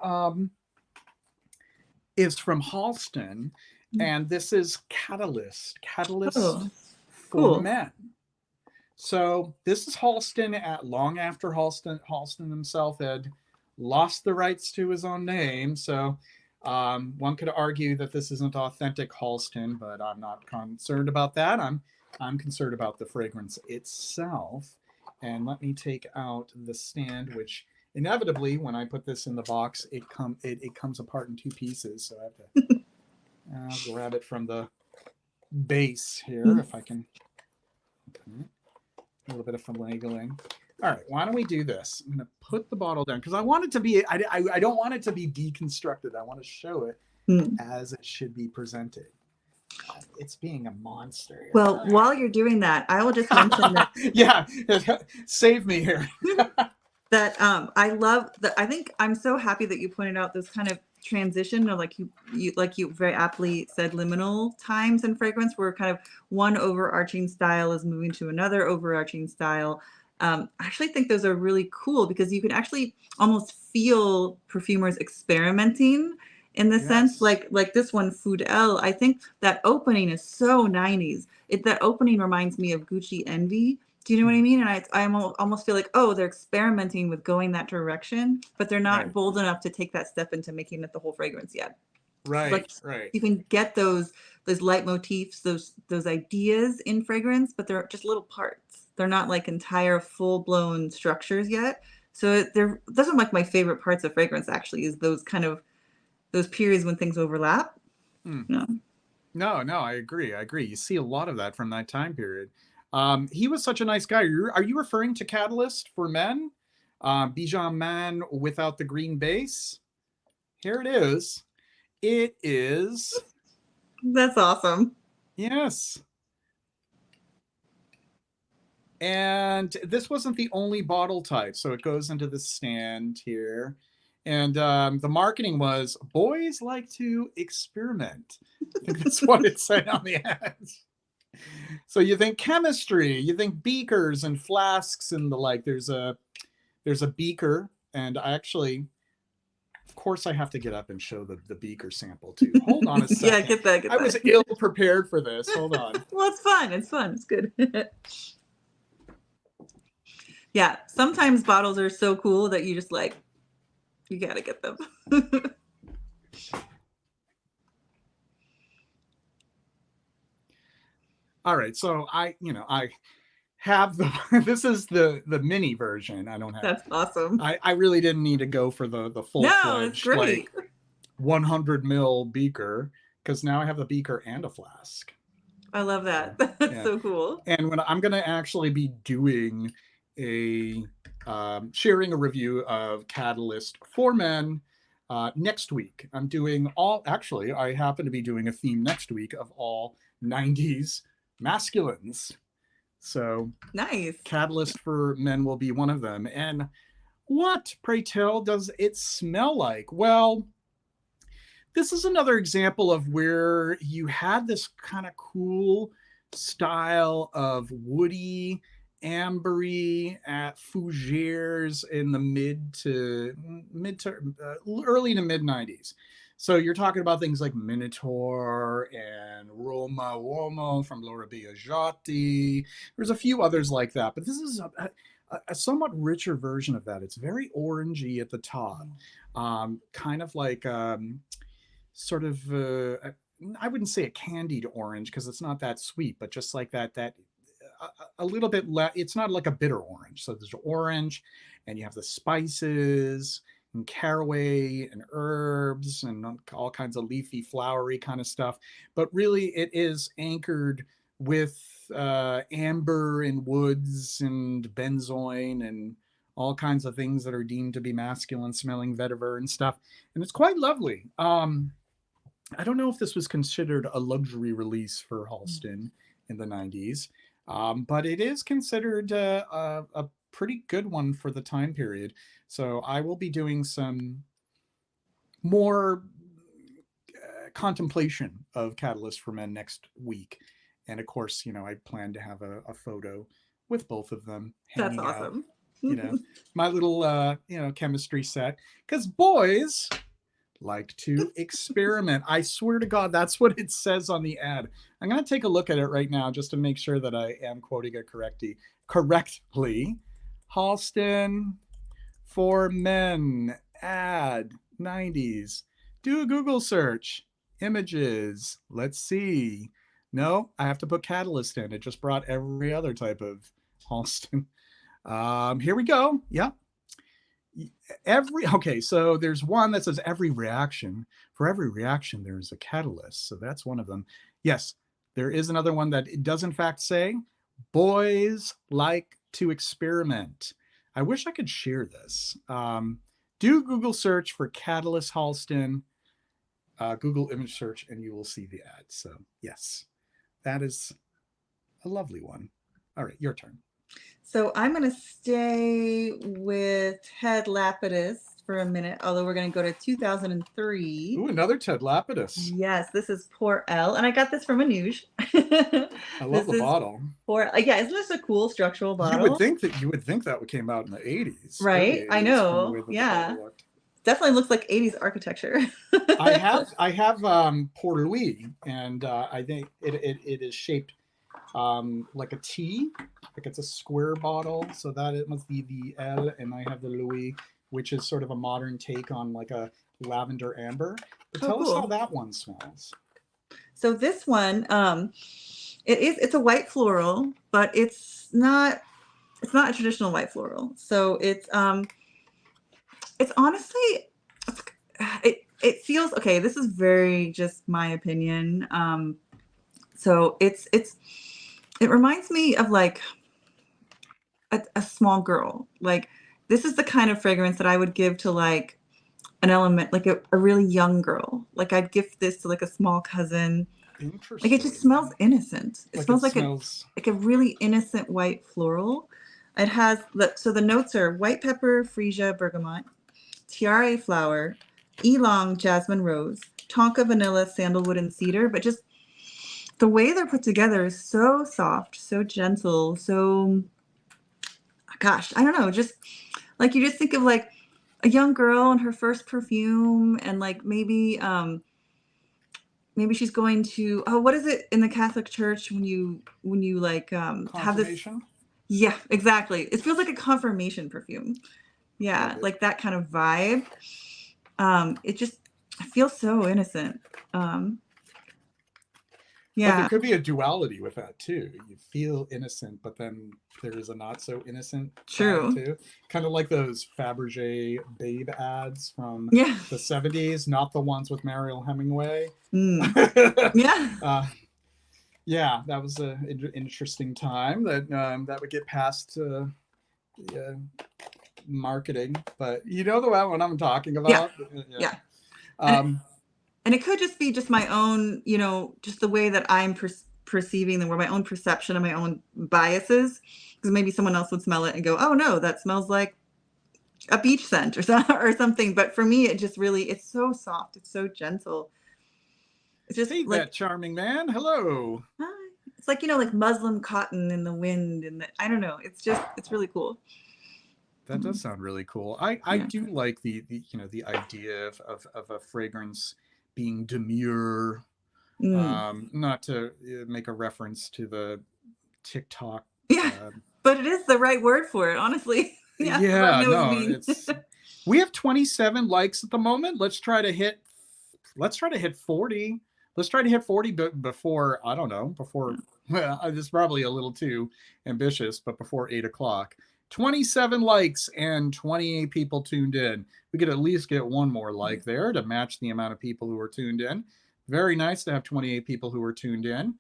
is from Halston. And this is Catalyst Oh, for cool. Men. So this is Halston at long after Halston himself had lost the rights to his own name. So one could argue that this isn't authentic Halston, but I'm not concerned about that. I'm concerned about the fragrance itself. And let me take out the stand, which inevitably, when I put this in the box, it comes apart in two pieces. So I have to grab it from the base here, if I can. A little bit of finagling. All right, why don't we do this? I'm going to put the bottle down because I want it to be, I don't want it to be deconstructed. I want to show it as it should be presented. It's being a monster here. Well, while you're doing that, I will just mention that. Yeah, save me here. That I love that. I think I'm so happy that you pointed out this kind of transition, or like you very aptly said, liminal times in fragrance, where kind of one overarching style is moving to another overarching style. I actually think those are really cool because you can actually almost feel perfumers experimenting in the sense, like this one, Food-L. I think that opening is so 90s. That opening reminds me of Gucci Envy. Do you know what I mean? And I almost feel like, oh, they're experimenting with going that direction, but they're not bold enough to take that step into making it the whole fragrance yet. Right, like, right. You can get those leitmotifs, those ideas in fragrance, but they're just little parts. They're not like entire full-blown structures yet. So those are like my favorite parts of fragrance, actually, is those kind of those periods when things overlap. No, I agree. You see a lot of that from that time period. He was such a nice guy. Are you referring to Catalyst for Men? Bijan Man without the green base? Here it is. It is. That's awesome. Yes. And this wasn't the only bottle type. So it goes into the stand here. And the marketing was, boys like to experiment. I think that's what it said on the ads. So you think chemistry, you think beakers and flasks and the like. There's a beaker, and I actually, of course, I have to get up and show the beaker sample too. Hold on a second. Yeah, get that. I was ill prepared for this. Hold on. Well, it's fun. It's fun. It's good. Yeah, sometimes bottles are so cool that you just like, you gotta get them. All right, so I have this is the mini version. I don't have. That's awesome. I really didn't need to go for the full-fledged like 100 ml beaker, because now I have the beaker and a flask. I love that. That's so cool. And when I'm going to actually be doing sharing a review of Catalyst for Men next week. I'm doing I happen to be doing a theme next week of all 90s masculines. So nice. Catalyst for Men will be one of them. And what, pray tell, does it smell like? Well, this is another example of where you had this kind of cool style of woody, ambery at fougères in the early to mid 90s. So you're talking about things like Minotaur and Roma Uomo from Laura Biagiotti. There's a few others like that, but this is a somewhat richer version of that. It's very orangey at the top, kind of like sort of I wouldn't say a candied orange because it's not that sweet, but just like that a little bit it's not like a bitter orange. So there's orange, and you have the spices and caraway and herbs and all kinds of leafy, flowery kind of stuff. But really, it is anchored with amber and woods and benzoin and all kinds of things that are deemed to be masculine smelling vetiver and stuff. And it's quite lovely. I don't know if this was considered a luxury release for Halston in the 90s. But it is considered a pretty good one for the time period. So I will be doing some more contemplation of Catalyst for Men next week. And of course, I plan to have a photo with both of them That's hanging out, awesome. my little, chemistry set. Because boys like to experiment. I swear to God, that's what it says on the ad. I'm going to take a look at it right now just to make sure that I am quoting it correctly. Halston for Men ad 90s. Do a Google search. Images. Let's see. No, I have to put Catalyst in. It just brought every other type of Halston. Here we go. Yeah. Okay, so there's one that says for every reaction there is a catalyst, so that's one of them. Yes, there is another one that it does in fact say boys like to experiment. I wish I could share this. Do Google search for Catalyst Halston, Google image search, and you will see the ad. So yes, that is a lovely one. All right, your turn. So I'm going to stay with Ted Lapidus for a minute, although we're going to go to 2003. Ooh, another Ted Lapidus. Yes, this is Pour L, and I got this from a Nuge. I love the bottle. Yeah, isn't this a cool structural bottle? You would think that came out in the 80s. Right? 80s, I know. Yeah. Definitely looks like 80s architecture. I have Port Louis, and I think it is shaped like a T, like it's a square bottle, so that it must be the L, and I have the Louis, which is sort of a modern take on like a lavender amber. But tell us how that one smells. So this one, it's a white floral, but it's not a traditional white floral. So it's honestly, it feels okay. This is very just my opinion. So it reminds me of like a small girl. Like this is the kind of fragrance that I would give to like an element, like a really young girl. Like I'd gift this to like a small cousin. Interesting. Like it just smells innocent. It smells like a really innocent white floral. It has so the notes are white pepper, freesia, bergamot, tiare flower, ylang jasmine rose, tonka vanilla, sandalwood, and cedar. But just the way they're put together is so soft, so gentle, so, gosh, I don't know, just like you just think of like a young girl and her first perfume, and like maybe she's going to, what is it in the Catholic Church when you like have this? Yeah, exactly. It feels like a confirmation perfume. Yeah, like that kind of vibe. It feels so innocent. Yeah. But there could be a duality with that too. You feel innocent, but then there is a not so innocent True too. Kind of like those Fabergé Babe ads from the 70s, not the ones with Mariel Hemingway. Yeah. Yeah, that was an interesting time that would get past marketing, but you know the one I'm talking about. Yeah. And it could just be just my own, just the way that I'm perceiving them, or my own perception and my own biases, because maybe someone else would smell it and go, oh no, that smells like a beach scent or something. But for me, it just really, it's so soft, it's so gentle. It's just like that charming man. Hello. Hi. It's like, like muslin cotton in the wind, and I don't know. It's really cool. That does sound really cool. I do like the idea of a fragrance being demure, not to make a reference to the TikTok. But it is the right word for it, honestly. We have 27 likes at the moment. Let's try to hit 40. Let's try to hit 40 before, I don't know, this is probably a little too ambitious, but before 8 o'clock. 27 likes and 28 people tuned in. We could at least get one more like there to match the amount of people who are tuned in. Very nice to have 28 people who are tuned in.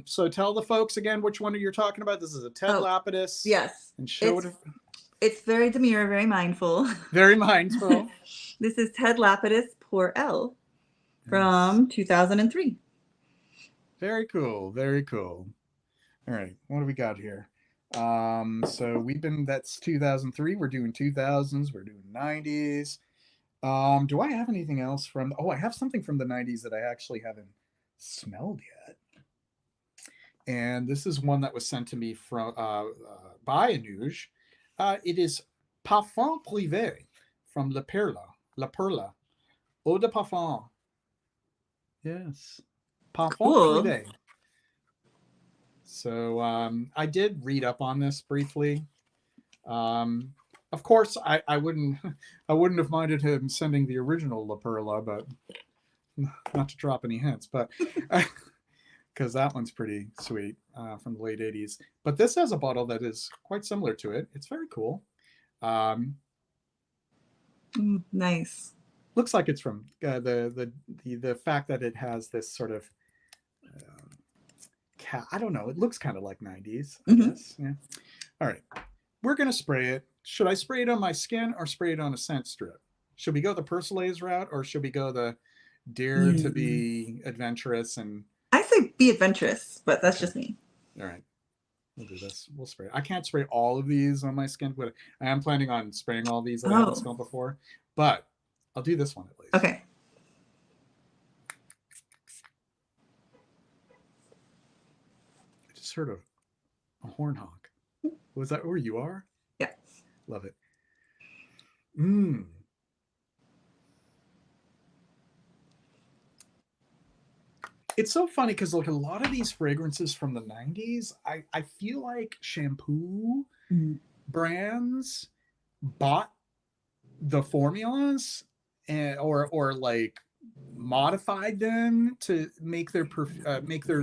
So tell the folks again which one you're talking about. This is a Ted Lapidus. Yes. And show it's very demure, very mindful. Very mindful. This is Ted Lapidus Pour L from 2003. Very cool. Very cool. All right, what do we got here? So that's 2003. We're doing 2000s. We're doing 90s. Do I have anything else from? Oh, I have something from the 90s that I actually haven't smelled yet. And this is one that was sent to me from by Anuj. It is Parfum Privé from La Perla. La Perla. Eau de Parfum. Yes. Parfum Cool. Privé. So I did read up on this briefly. Of course, I wouldn't I wouldn't have minded him sending the original La Perla, but not to drop any hints, but because that one's pretty sweet from the late 80s. But this has a bottle that is quite similar to it. It's very cool. Nice. Looks like it's from the fact that it has this sort of I don't know. It looks kind of like 90s, I guess. Yeah. All right. We're going to spray it. Should I spray it on my skin or spray it on a scent strip? Should we go the Persolaise route or should we go the dare to be adventurous? And I say be adventurous, but that's just me. All right. We'll do this. We'll spray it. I can't spray all of these on my skin, but I am planning on spraying all these that I haven't smelled before. But I'll do this one at least. Okay. I just heard a horn honk. Was that where you are? Yeah. Love it. It's so funny because like a lot of these fragrances from the 90s, I feel like shampoo brands bought the formulas or like modified them to make their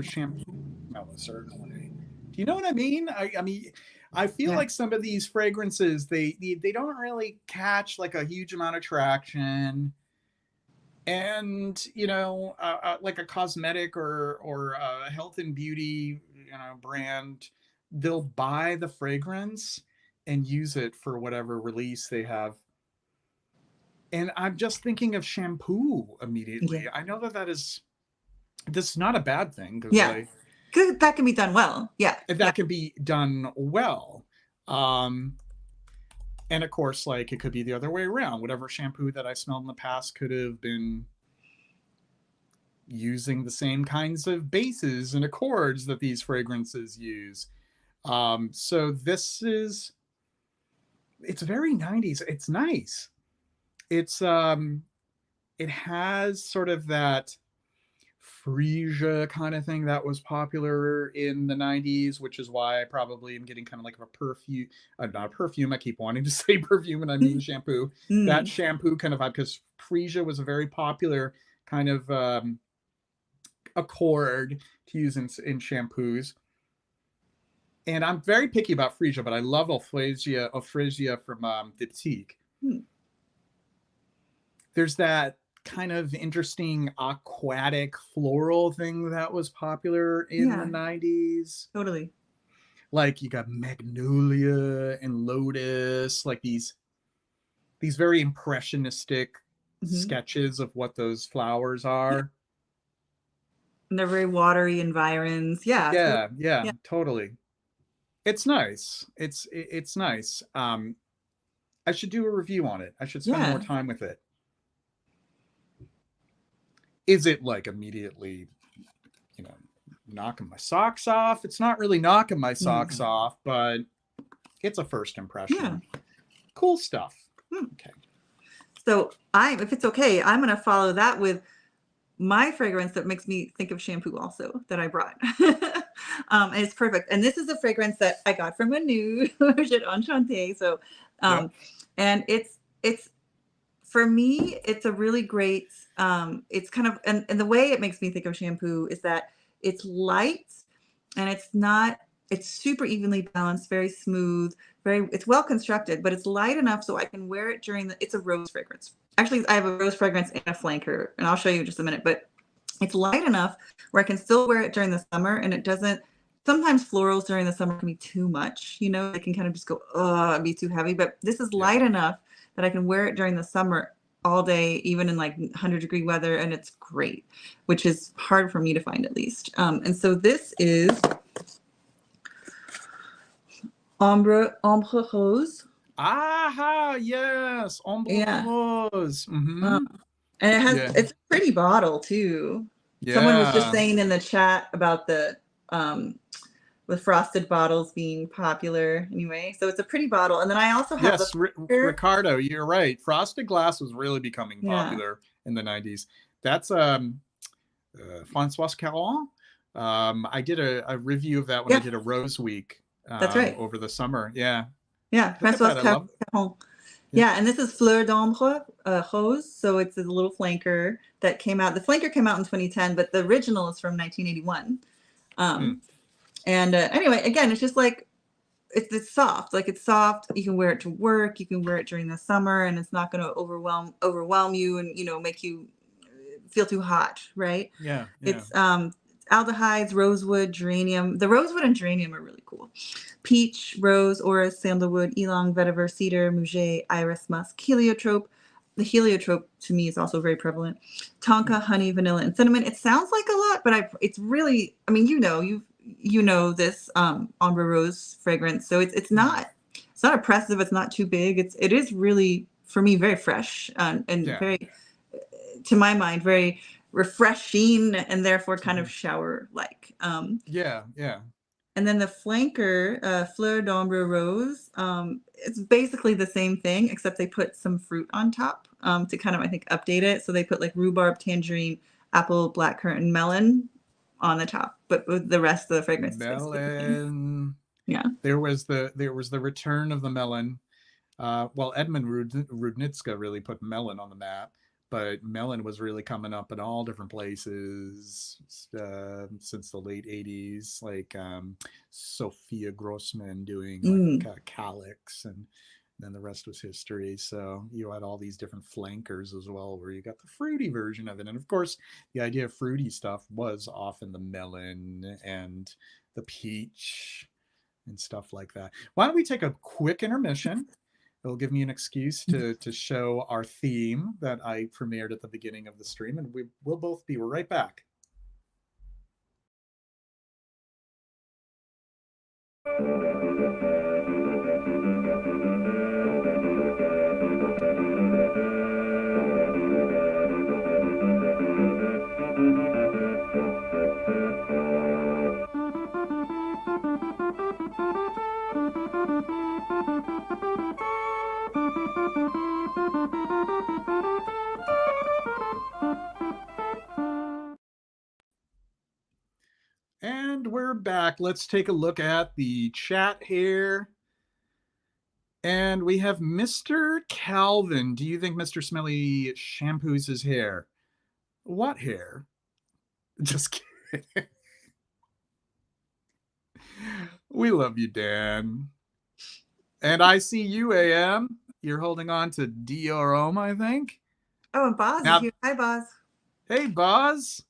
shampoo smell a certain way. Do you know what I mean? I mean, I feel like some of these fragrances they don't really catch like a huge amount of traction, and you know, like a cosmetic or a health and beauty brand, they'll buy the fragrance and use it for whatever release they have. And I'm just thinking of shampoo immediately. Yeah. I know this is not a bad thing because that can be done well. Yeah. That can be done well. And of course, like it could be the other way around. Whatever shampoo that I smelled in the past could have been using the same kinds of bases and accords that these fragrances use. So it's very 90s. It's nice. It has sort of that freesia kind of thing that was popular in the 90s, which is why I probably am getting kind of like a perfume, not a perfume. I keep wanting to say perfume and I mean shampoo. That shampoo kind of vibe, because freesia was a very popular kind of accord to use in shampoos. And I'm very picky about freesia, but I love Ophrisia from Diptyque. There's that kind of interesting aquatic floral thing that was popular in the 90s. Totally. Like you got magnolia and lotus, like these very impressionistic sketches of what those flowers are. And they're very watery environs. Yeah, totally. It's nice. It's nice. I should do a review on it. I should spend more time with it. Is it like immediately, knocking my socks off? It's not really knocking my socks off, but it's a first impression. Yeah. Cool stuff. Okay. So if it's okay, I'm going to follow that with my fragrance that makes me think of shampoo also that I brought. And it's perfect. And this is a fragrance that I got from Anuj at Enchanté. So, and it's for me, it's a really great, it's kind of, and the way it makes me think of shampoo is that it's light and it's super evenly balanced, very smooth, it's well constructed, but it's light enough so I can wear it it's a rose fragrance. Actually, I have a rose fragrance and a flanker, and I'll show you in just a minute, but it's light enough where I can still wear it during the summer, and it doesn't, sometimes florals during the summer can be too much, they can kind of just go, and be too heavy, but this is light enough that I can wear it during the summer all day, even in like 100-degree weather, and it's great, which is hard for me to find at least. And so this is Ombre Rose. Aha, yes, ombre Yeah. rose. Uh, and Yeah, it's a pretty bottle too. Someone was just yeah. saying in the chat about the with frosted bottles being popular anyway. So it's a pretty bottle. And then I also have the Yes, flicker. Ricardo, you're right. Frosted glass was really becoming Yeah. popular in the 90s. That's Francois Caron. I did a review of that when I Yeah, did a Rose Week that's right. over the summer. Yeah, Yeah, look at Francois that. I love. Caron. Yeah. Yeah, and this is Fleur d'Ombre Rose. So it's a little flanker that came out. The flanker came out in 2010, but the original is from 1981. Hmm. And anyway, again, it's just like it's soft. Like it's soft. You can wear it to work. You can wear it during the summer, and it's not going to overwhelm you and make you feel too hot, right? Yeah, yeah. It's aldehydes, rosewood, geranium. The rosewood and geranium are really cool. Peach, rose, orris, sandalwood, ylang, vetiver, cedar, muguet, iris, musk, heliotrope. The heliotrope to me is also very prevalent. Tonka, honey, vanilla, and cinnamon. It sounds like a lot, but it's really. I mean, you know this ombre rose fragrance, so Mm. it's not oppressive. It's not too big. It is really for me very fresh and Yeah. very, to my mind, very refreshing and therefore kind Mhm. of shower like. Yeah, yeah. And then the flanker, Fleur d'Ombre Rose, it's basically the same thing, except they put some fruit on top to kind of, I think, update it. So they put like rhubarb, tangerine, apple, blackcurrant, and melon on the top, but with the rest of the fragrance is basically the same. Melon. Yeah. There was the return of the melon. Well, Edmund Rudnitska really put melon on the map, but melon was really coming up in all different places since the late 80s, like Sophia Grossman doing like Mm. Calyx, and then the rest was history. So you had all these different flankers as well, where you got the fruity version of it. And of course, the idea of fruity stuff was often the melon and the peach and stuff like that. Why don't we take a quick intermission? It'll give me an excuse to show our theme that I premiered at the beginning of the stream, and we'll both be right back. And we're back. Let's take a look at the chat here. And we have Mr. Calvin. Do you think Mr. Smelly shampoos his hair? What hair? Just kidding. We love you, Dan. And I see you, AM. You're holding on to DROM, I think. Oh, and Boz is Now, here. Hi, Boz. hey, Boz.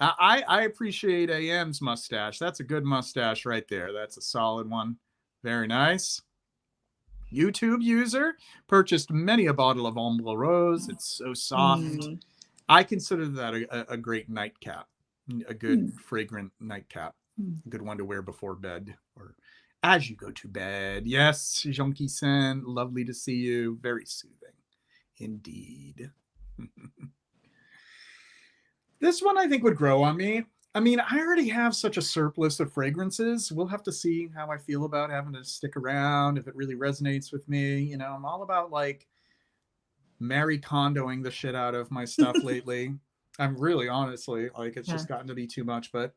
I appreciate AM's mustache. That's a good mustache right there. That's a solid one. Very nice. YouTube user purchased many a bottle of Ombre Rose. It's so soft. Mm. I consider that a great nightcap, a good Mm. fragrant nightcap, Mm. a good one to wear before bed or as you go to bed. Yes, Jonki Sen, lovely to see you. Very soothing, indeed. This one I think would grow on me. I mean, I already have such a surplus of fragrances. We'll have to see how I feel about having to stick around, if it really resonates with me. I'm all about like Mary Kondoing the shit out of my stuff lately. I'm really honestly like it's Yeah. just gotten to be too much. But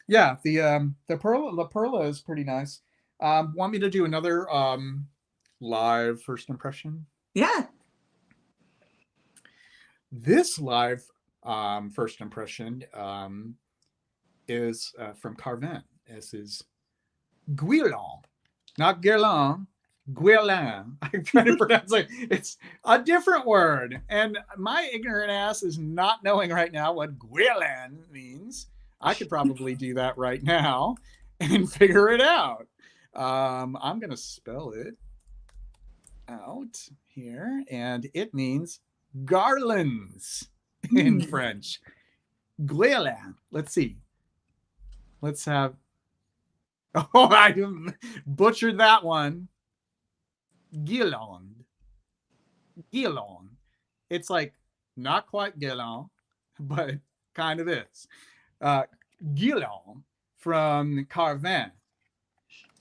yeah, the La Perla is pretty nice. Want me to do another live first impression? Yeah. This live first impression is from Carvin. This is Guilan, not Guerlain, Guerlain. I'm trying to pronounce it. It's a different word. And my ignorant ass is not knowing right now what Guerlain means. I could probably do that right now and figure it out. I'm going to spell it out here, and it means garlands in Mm. French. Guerlain. Let's see. Let's have Oh, I butchered that one. Guirlande. Guirlande. It's like not quite Guirlande, but kind of is. Guirlande from Carvin.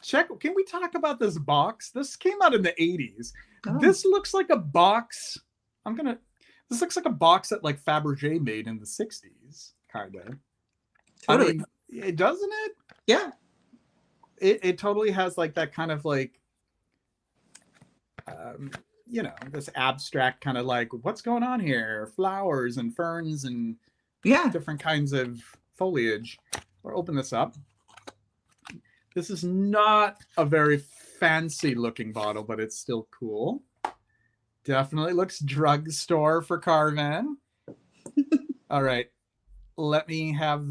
Can we talk about this box? This came out in the 80s. Oh. This looks like a box. This looks like a box that like Fabergé made in the 60s, kind of. Totally. I mean, it doesn't it? Yeah. It totally has like that kind of like, this abstract kind of like, what's going on here? Flowers and ferns and different kinds of foliage. We'll open this up. This is not a very fancy looking bottle, but it's still cool. Definitely looks drugstore for Carvin. All right. Let me have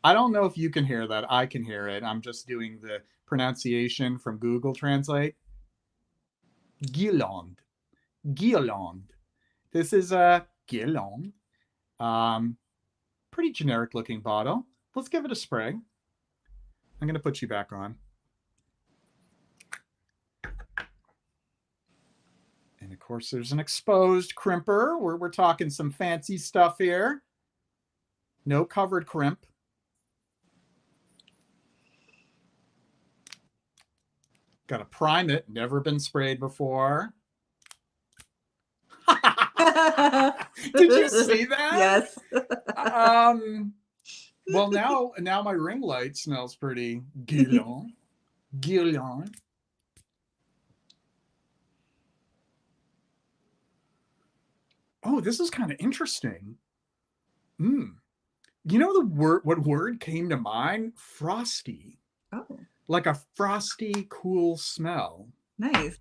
I don't know if you can hear that. I can hear it. I'm just doing the pronunciation from Google Translate. Guirlande. Guirlande. This is a Guirlande. Pretty generic looking bottle. Let's give it a spray. I'm going to put you back on. And of course, there's an exposed crimper. We're talking some fancy stuff here. No covered crimp. Got to prime it. Never been sprayed before. Did you see that? Yes. Well, now my ring light smells pretty Guirlande. Guirlande. Oh, this is kind of interesting. You know what word came to mind? Frosty. Oh. Like a frosty, cool smell. Nice.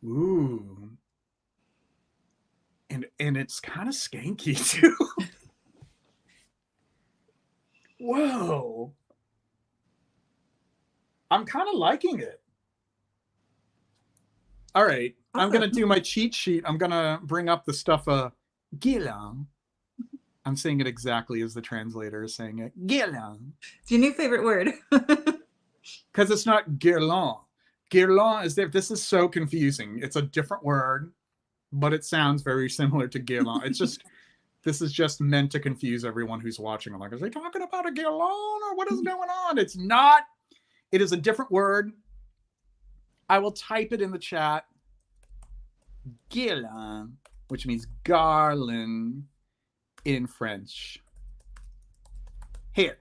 Ooh. And it's kind of skanky too. Whoa. I'm kind of liking it. All right. I'm going to do my cheat sheet. I'm going to bring up the stuff Guirlande. I'm saying it exactly as the translator is saying it. Guirlande. It's your new favorite word. Because it's not guirlande. Guirlande is there. This is so confusing. It's a different word, but it sounds very similar to guirlande. It's just, this is just meant to confuse everyone who's watching. I'm like, are they talking about a guirlande or what is going on? It's not. It is a different word. I will type it in the chat. Guirlande, which means garland in French. Here.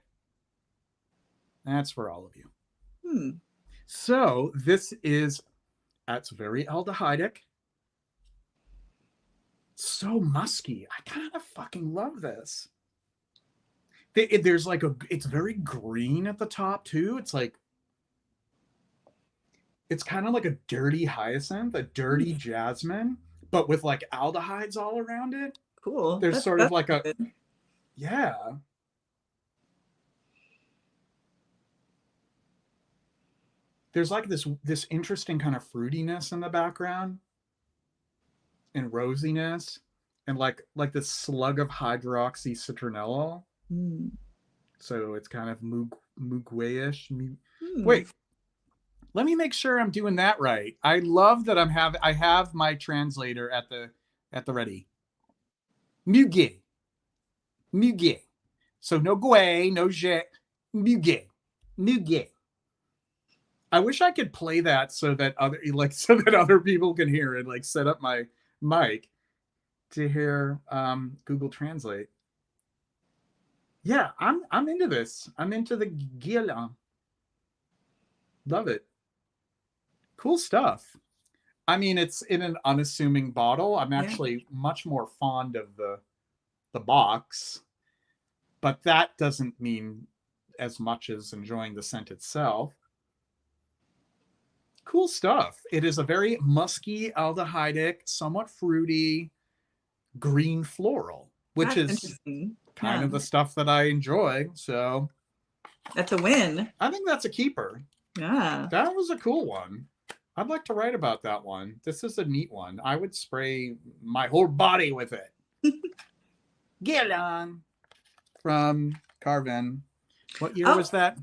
That's for all of you. So that's very aldehydic. So musky. I kind of fucking love this. There's like it's very green at the top too. It's like, it's kind of like a dirty hyacinth, a dirty jasmine, but with like aldehydes all around it. Cool. There's sort of like a, yeah. There's like this interesting kind of fruitiness in the background and rosiness and like this slug of hydroxy citronellol. So it's kind of muguet-ish. Wait, let me make sure I'm doing that right. I love that I have my translator at the ready. Muguet. Muguet. So no guet, no jet. Muguet. Muguet. I wish I could play that so that other people can hear it, like set up my mic to hear Google Translate. Yeah, I'm into this. I'm into the Guirlande. Love it. Cool stuff. I mean, it's in an unassuming bottle. I'm actually much more fond of the box, but that doesn't mean as much as enjoying the scent itself. Cool stuff. It is a very musky, aldehydic, somewhat fruity, green floral, which is kind of the stuff that I enjoy. So that's a win. I think that's a keeper. Yeah. That was a cool one. I'd like to write about that one. This is a neat one. I would spray my whole body with it. Guirlande from Carvin. What year Oh, was that?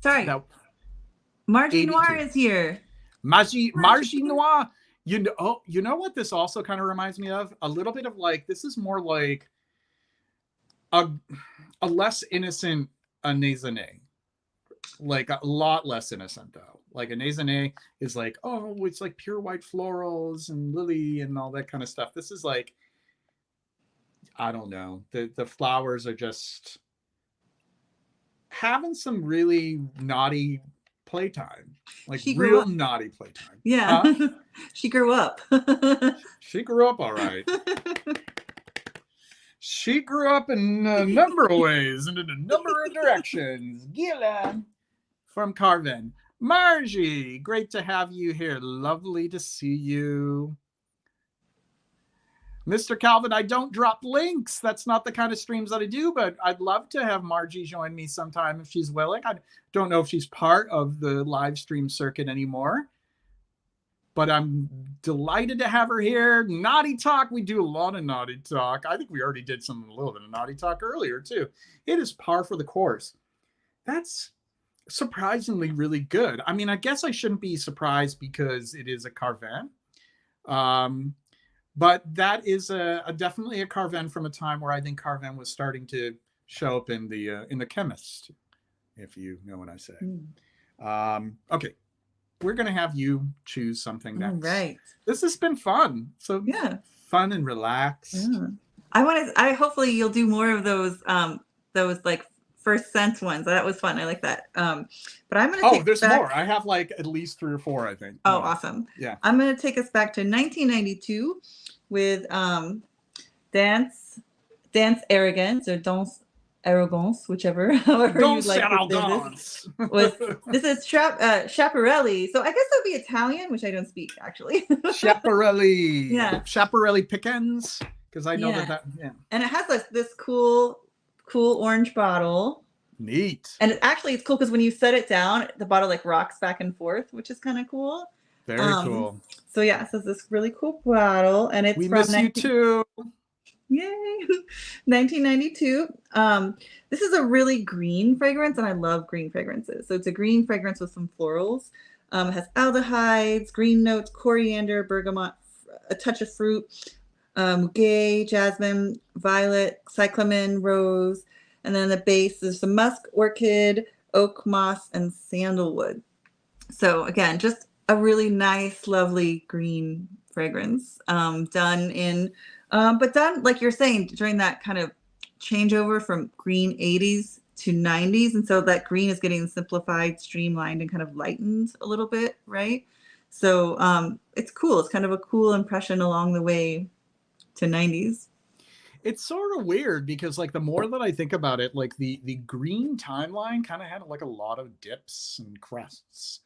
sorry. That Margie Noir 82. is here. Margie Noir. You know what this also kind of reminds me of? A little bit of like, this is more like a less innocent Anezane. Like a lot less innocent though. Like a Anezane is like, oh, it's like pure white florals and lily and all that kind of stuff. This is like, I don't know. The flowers are just having some really naughty playtime. Like She grew real up. naughty playtime. Yeah. Huh? She grew up. She grew up all right. She grew up in a number of ways and in a number of directions. Gila from Carvin. Margie, great to have you here. Lovely to see you. Mr. Calvin, I don't drop links. That's not the kind of streams that I do, but I'd love to have Margie join me sometime if she's willing. I don't know if she's part of the live stream circuit anymore, but I'm delighted to have her here. Naughty Talk, we do a lot of naughty talk. I think we already did a little bit of naughty talk earlier too. It is par for the course. That's surprisingly really good. I mean, I guess I shouldn't be surprised because it is a Carvin. But that is definitely a Carvin from a time where I think Carvin was starting to show up in the chemist, if you know what I say. Okay, we're gonna have you choose something next. All right. This has been fun. So yeah, fun and relaxed. Yeah. I hopefully you'll do more of those like first sense ones. That was fun. I like that. But I'm gonna there's more. I have like at least 3 or 4, I think. Oh, awesome. Yeah. I'm gonna take us back to 1992 with Dance Arrogance or Danse Arrogance, whichever, however you like to say this. This is Schiaparelli. So I guess that would be Italian, which I don't speak actually. Schiaparelli. Yeah. Schiaparelli Pickens. Because I know that. Yeah. And it has this cool orange bottle. Neat. And it's cool because when you set it down, the bottle like rocks back and forth, which is kind of cool. Very cool. So yeah, so it's this really cool bottle, and it's we miss you too. Yay, 1992. This is a really green fragrance, and I love green fragrances. So it's a green fragrance with some florals. It has aldehydes, green notes, coriander, bergamot, a touch of fruit, muguet, jasmine, violet, cyclamen, rose, and then the base is some musk, orchid, oak moss, and sandalwood. So again, just a really nice, lovely green fragrance, done like you're saying, during that kind of changeover from green 80s to 90s. And so that green is getting simplified, streamlined, and kind of lightened a little bit, right? So it's cool. It's kind of a cool impression along the way to 90s. It's sort of weird because like the more that I think about it, like the green timeline kind of had like a lot of dips and crests.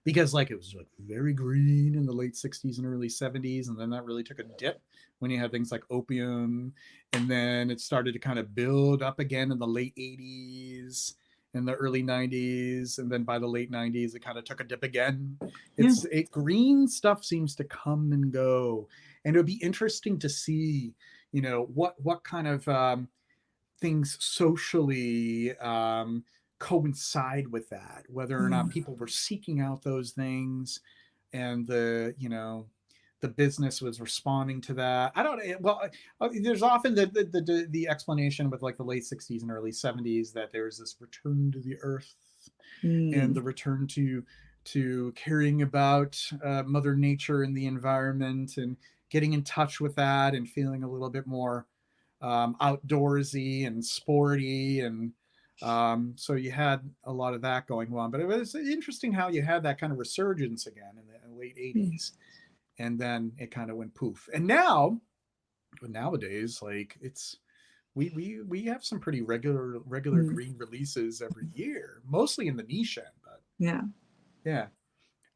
Because like it was like very green in the late 60s and early 70s, and then that really took a dip when you had things like opium, and then it started to kind of build up again in the late 80s and the early 90s, and then by the late 90s it kind of took a dip again. Green stuff seems to come and go, and it would be interesting to see, you know, what kind of things socially coincide with that, whether or not people were seeking out those things, and the business was responding to that. I don't. Well, there's often the explanation with like the late 60s and early 70s that there's this return to the earth and the return to caring about Mother Nature and the environment and getting in touch with that and feeling a little bit more outdoorsy and sporty, and so you had a lot of that going on. But it was interesting how you had that kind of resurgence again in the late 80s, and then it kind of went poof. And nowadays, like we have some pretty regular green releases every year, mostly in the niche end. But yeah.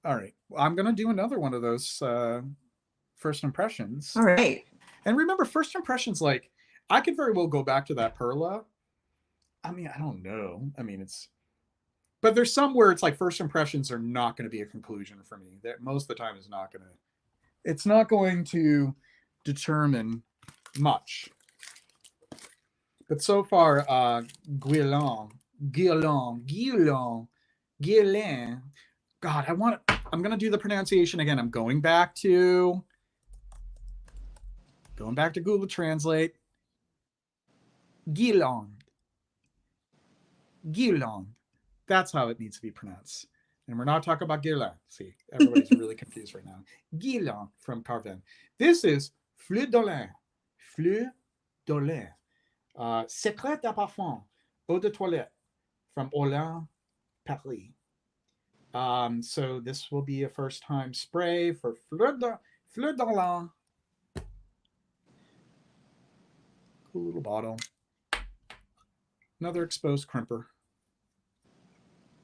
All right, well, I'm gonna do another one of those first impressions. All right. And remember, first impressions, like I could very well go back to that Perla. I mean, I don't know. I mean, but there's some where it's like first impressions are not going to be a conclusion for me. That most of the time it's not going to determine much. But so far, Guillain Guerlain, Guerlain, Guerlain. God, I'm going to do the pronunciation again. I'm going back to Google Translate. Guerlain. Guerlain. That's how it needs to be pronounced. And we're not talking about Guerlain. See, everybody's really confused right now. Guerlain from Carvin. This is Fleur d'Olin. Fleur d'Olin. Secret à parfum. Eau de toilette from Olin, Paris. So this will be a first time spray for Fleur d'Olin. Cool little bottle. Another exposed crimper.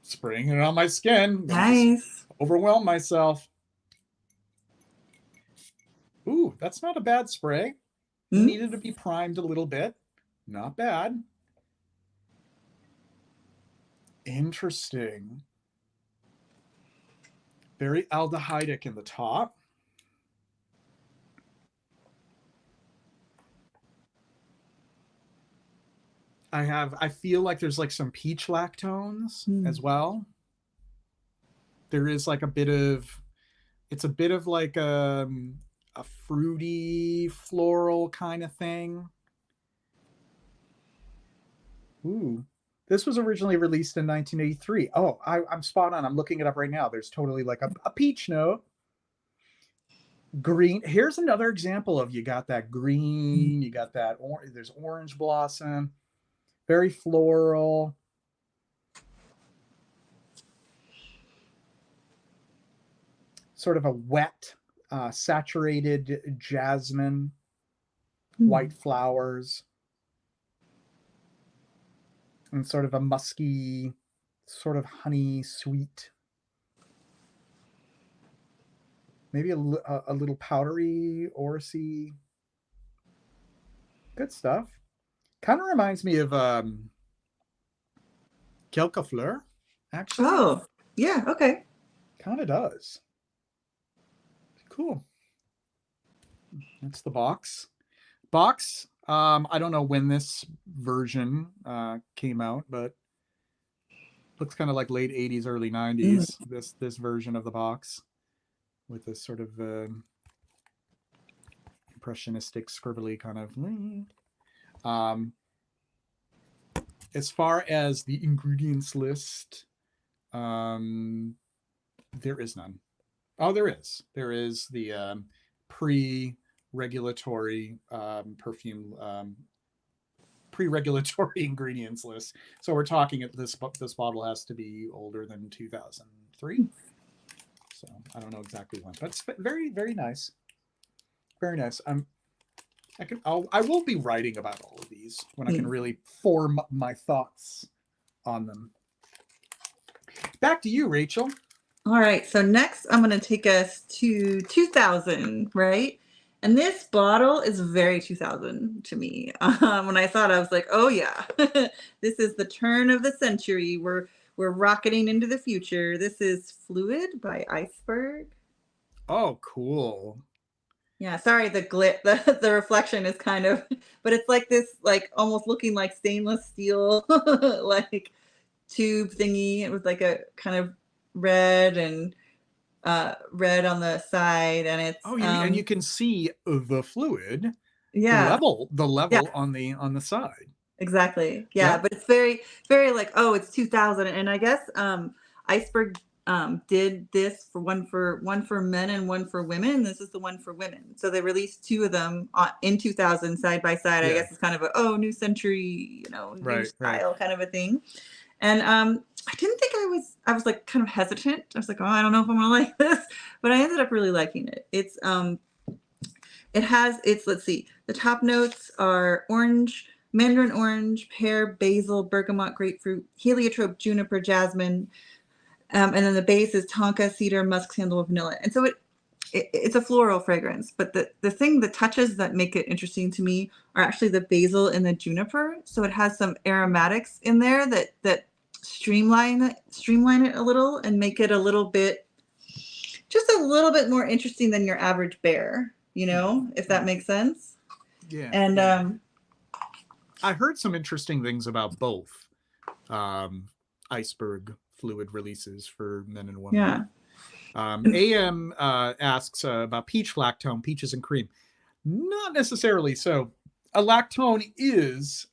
Spraying it on my skin. Nice. Overwhelm myself. Ooh, that's not a bad spray. Needed to be primed a little bit. Not bad. Interesting. Very aldehydic in the top. I feel like there's like some peach lactones as well. There is like it's a bit of like a fruity floral kind of thing. Ooh. This was originally released in 1983. Oh, I'm spot on. I'm looking it up right now. There's totally like a peach note. Green. Here's another example of you got that green, you got that there's orange blossom. Very floral. Sort of a wet, saturated jasmine, white flowers, and sort of a musky, sort of honey sweet. Maybe a little powdery, orangey. Good stuff. Kind of reminds me of Quelques Fleurs, actually. Oh, yeah, okay. Kind of does. Cool. That's the box. I don't know when this version came out, but looks kind of like late 80s, early 90s. This version of the box with this sort of impressionistic, scribbly kind of. As far as the ingredients list, there is none. Oh, there is. There is the pre-regulatory perfume, pre-regulatory ingredients list. So we're talking at this bottle has to be older than 2003. So I don't know exactly when, but it's very, very nice. Very nice. I will be writing about all of these when I can really form my thoughts on them. Back to you, Rachel. All right, so next I'm going to take us to 2000, right? And this bottle is very 2000 to me. When I saw it, I was like, oh yeah, this is the turn of the century. We're rocketing into the future. This is Fluid by Iceberg. Oh, cool. Yeah, sorry, the reflection is kind of, but it's like this, like almost looking like stainless steel, like tube thingy with like a kind of red and red on the side, and it's and you can see the fluid, yeah, the level yeah. on the side. Exactly. Yeah, but it's very, very like, oh, it's 2000, and I guess Iceberg did this for one for men and one for women. This is the one for women. So they released two of them in 2000 side by side. Yeah. I guess it's kind of a new century, new style kind of a thing. And I didn't think I was like kind of hesitant. I was like, oh, I don't know if I'm gonna like this, but I ended up really liking it. It's let's see, the top notes are orange, mandarin orange, pear, basil, bergamot, grapefruit, heliotrope, juniper, jasmine, and then the base is tonka, cedar, musk, sandalwood, vanilla. And so it's a floral fragrance, but the touches that make it interesting to me are actually the basil and the juniper. So it has some aromatics in there that streamline it a little and make it just a little bit more interesting than your average bear, if that makes sense. Yeah. And I heard some interesting things about both iceberg fluid releases for men and women. Yeah. AM asks about peach lactone, peaches and cream. Not necessarily. So a lactone is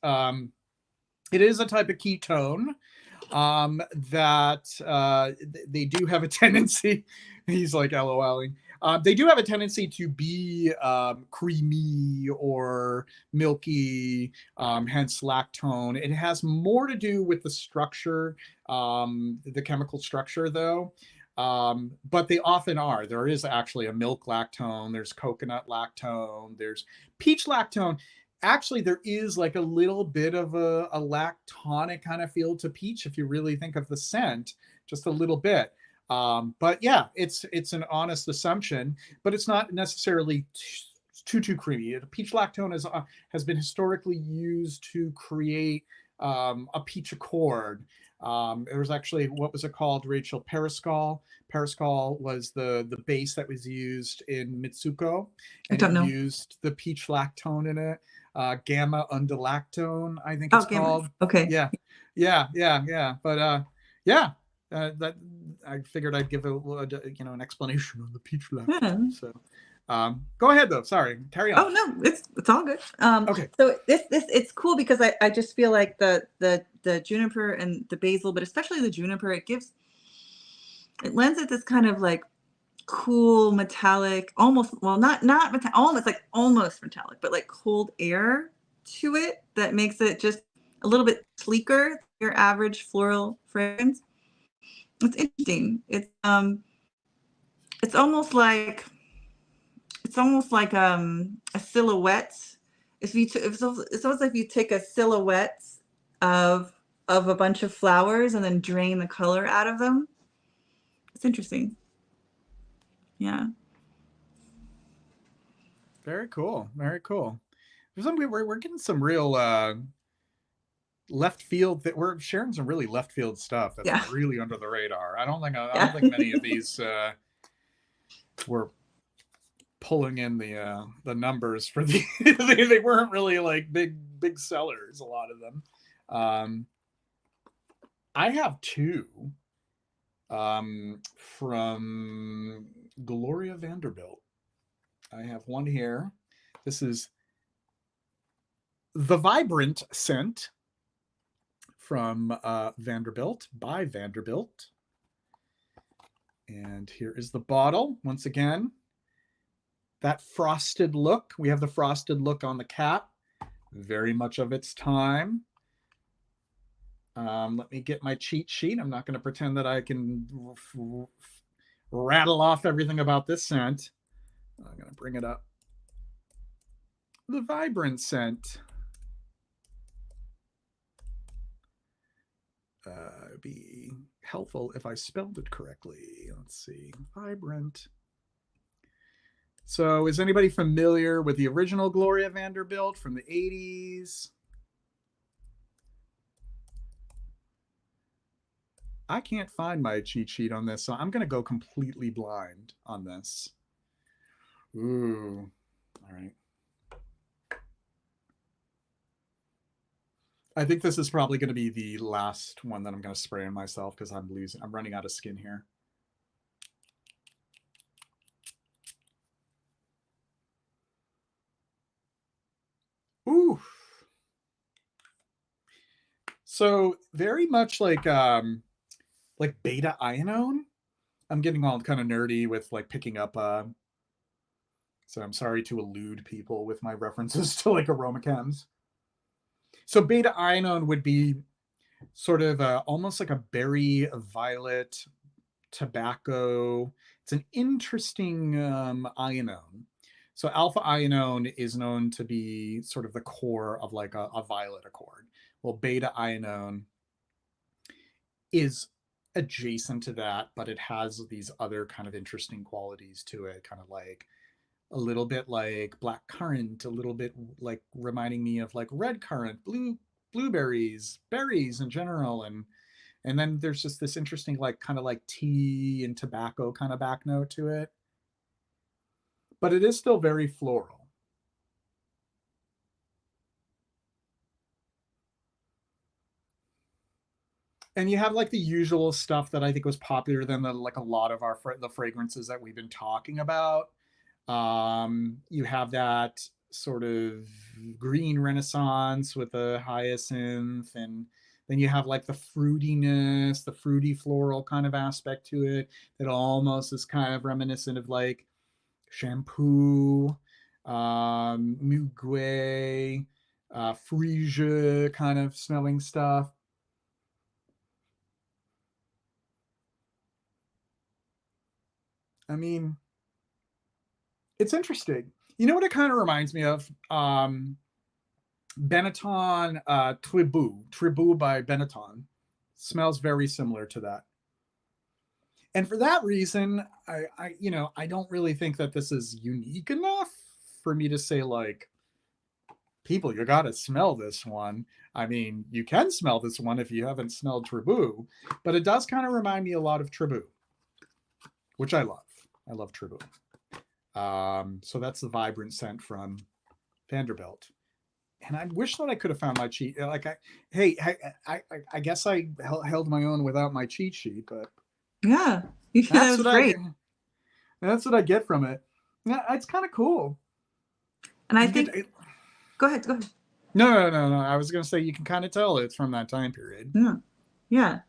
it is a type of ketone that they do have a tendency. He's like LOLing. They do have a tendency to be creamy or milky, hence lactone. It has more to do with the structure, the chemical structure, though. But they often are. There is actually a milk lactone, there's coconut lactone, there's peach lactone. Actually, there is like a little bit of a lactonic kind of feel to peach if you really think of the scent, just a little bit. But yeah, it's an honest assumption, but it's not necessarily too creamy. Peach lactone has been historically used to create a peach accord. There was actually, what was it called, Rachel? Periscol. Periscol was the base that was used in Mitsuko, I and it don't know. used the peach lactone in it. Gamma undulactone, I think Oh, it's gamma. called. Okay. Yeah, yeah. But yeah, that I figured I'd give an explanation of the peach Yeah. lactone. So, go ahead though. Sorry, carry on. Oh no, it's all good. Okay. So this it's cool because I just feel like the juniper and the basil, but especially the juniper, it lends it this kind of like cool metallic, almost, well, not almost like almost metallic, but like cold air to it that makes it just a little bit sleeker than your average floral fragrance. It's interesting. It's almost like a silhouette. If you it's almost like you take a silhouette of a bunch of flowers and then drain the color out of them. It's interesting. Yeah. Very cool. Very cool. We're getting some real left field that we're sharing some really left field stuff that's Yeah. really under the radar. I don't Yeah. think many of these were pulling in the numbers for the they weren't really like big sellers, a lot of them. I have two from Gloria Vanderbilt. I have one here. This is the Vibrant scent from Vanderbilt, by Vanderbilt. And here is the bottle. Once again, that frosted look. We have the frosted look on the cap. Very much of its time. Let me get my cheat sheet. I'm not going to pretend that I can rattle off everything about this scent. I'm going to bring it up. The Vibrant scent. It'd be helpful if I spelled it correctly. Let's see. Vibrant. So is anybody familiar with the original Gloria Vanderbilt from the 80s? I can't find my cheat sheet on this, so I'm going to go completely blind on this. Ooh. All right. I think this is probably going to be the last one that I'm going to spray on myself because I'm running out of skin here. Ooh. So very much like beta ionone. I'm getting all kind of nerdy with like picking up so I'm sorry to elude people with my references to like aroma chems. So beta ionone would be sort of almost like a berry violet tobacco. It's an interesting ionone. So alpha ionone is known to be sort of the core of like a violet accord. Well, beta ionone is adjacent to that, but it has these other kind of interesting qualities to it, kind of like a little bit like black currant, a little bit like reminding me of like red currant, blueberries, berries in general, and then there's just this interesting like kind of like tea and tobacco kind of back note to it. But it is still very floral. And you have like the usual stuff that I think was popular than like a lot of the fragrances that we've been talking about. You have that sort of green renaissance with the hyacinth, and then you have like the fruitiness, the fruity floral kind of aspect to it that almost is kind of reminiscent of like shampoo, muguet, freesia kind of smelling stuff. I mean, it's interesting. You know what it kind of reminds me of? Benetton Tribou by Benetton. Smells very similar to that. And for that reason, I don't really think that this is unique enough for me to say like, people, you got to smell this one. I mean, you can smell this one if you haven't smelled Tribou, but it does kind of remind me a lot of Tribou, which I love. I love Tribou. So that's the vibrant scent from Vanderbilt. And I wish that I could have found my cheat. Like, I guess I held my own without my cheat sheet, but Yeah, that that's was what I great. that's what I get from it. Yeah, it's kind of cool. And I You think, get go ahead, go ahead. no. I was gonna say you can kind of tell it's from that time period. Yeah, yeah.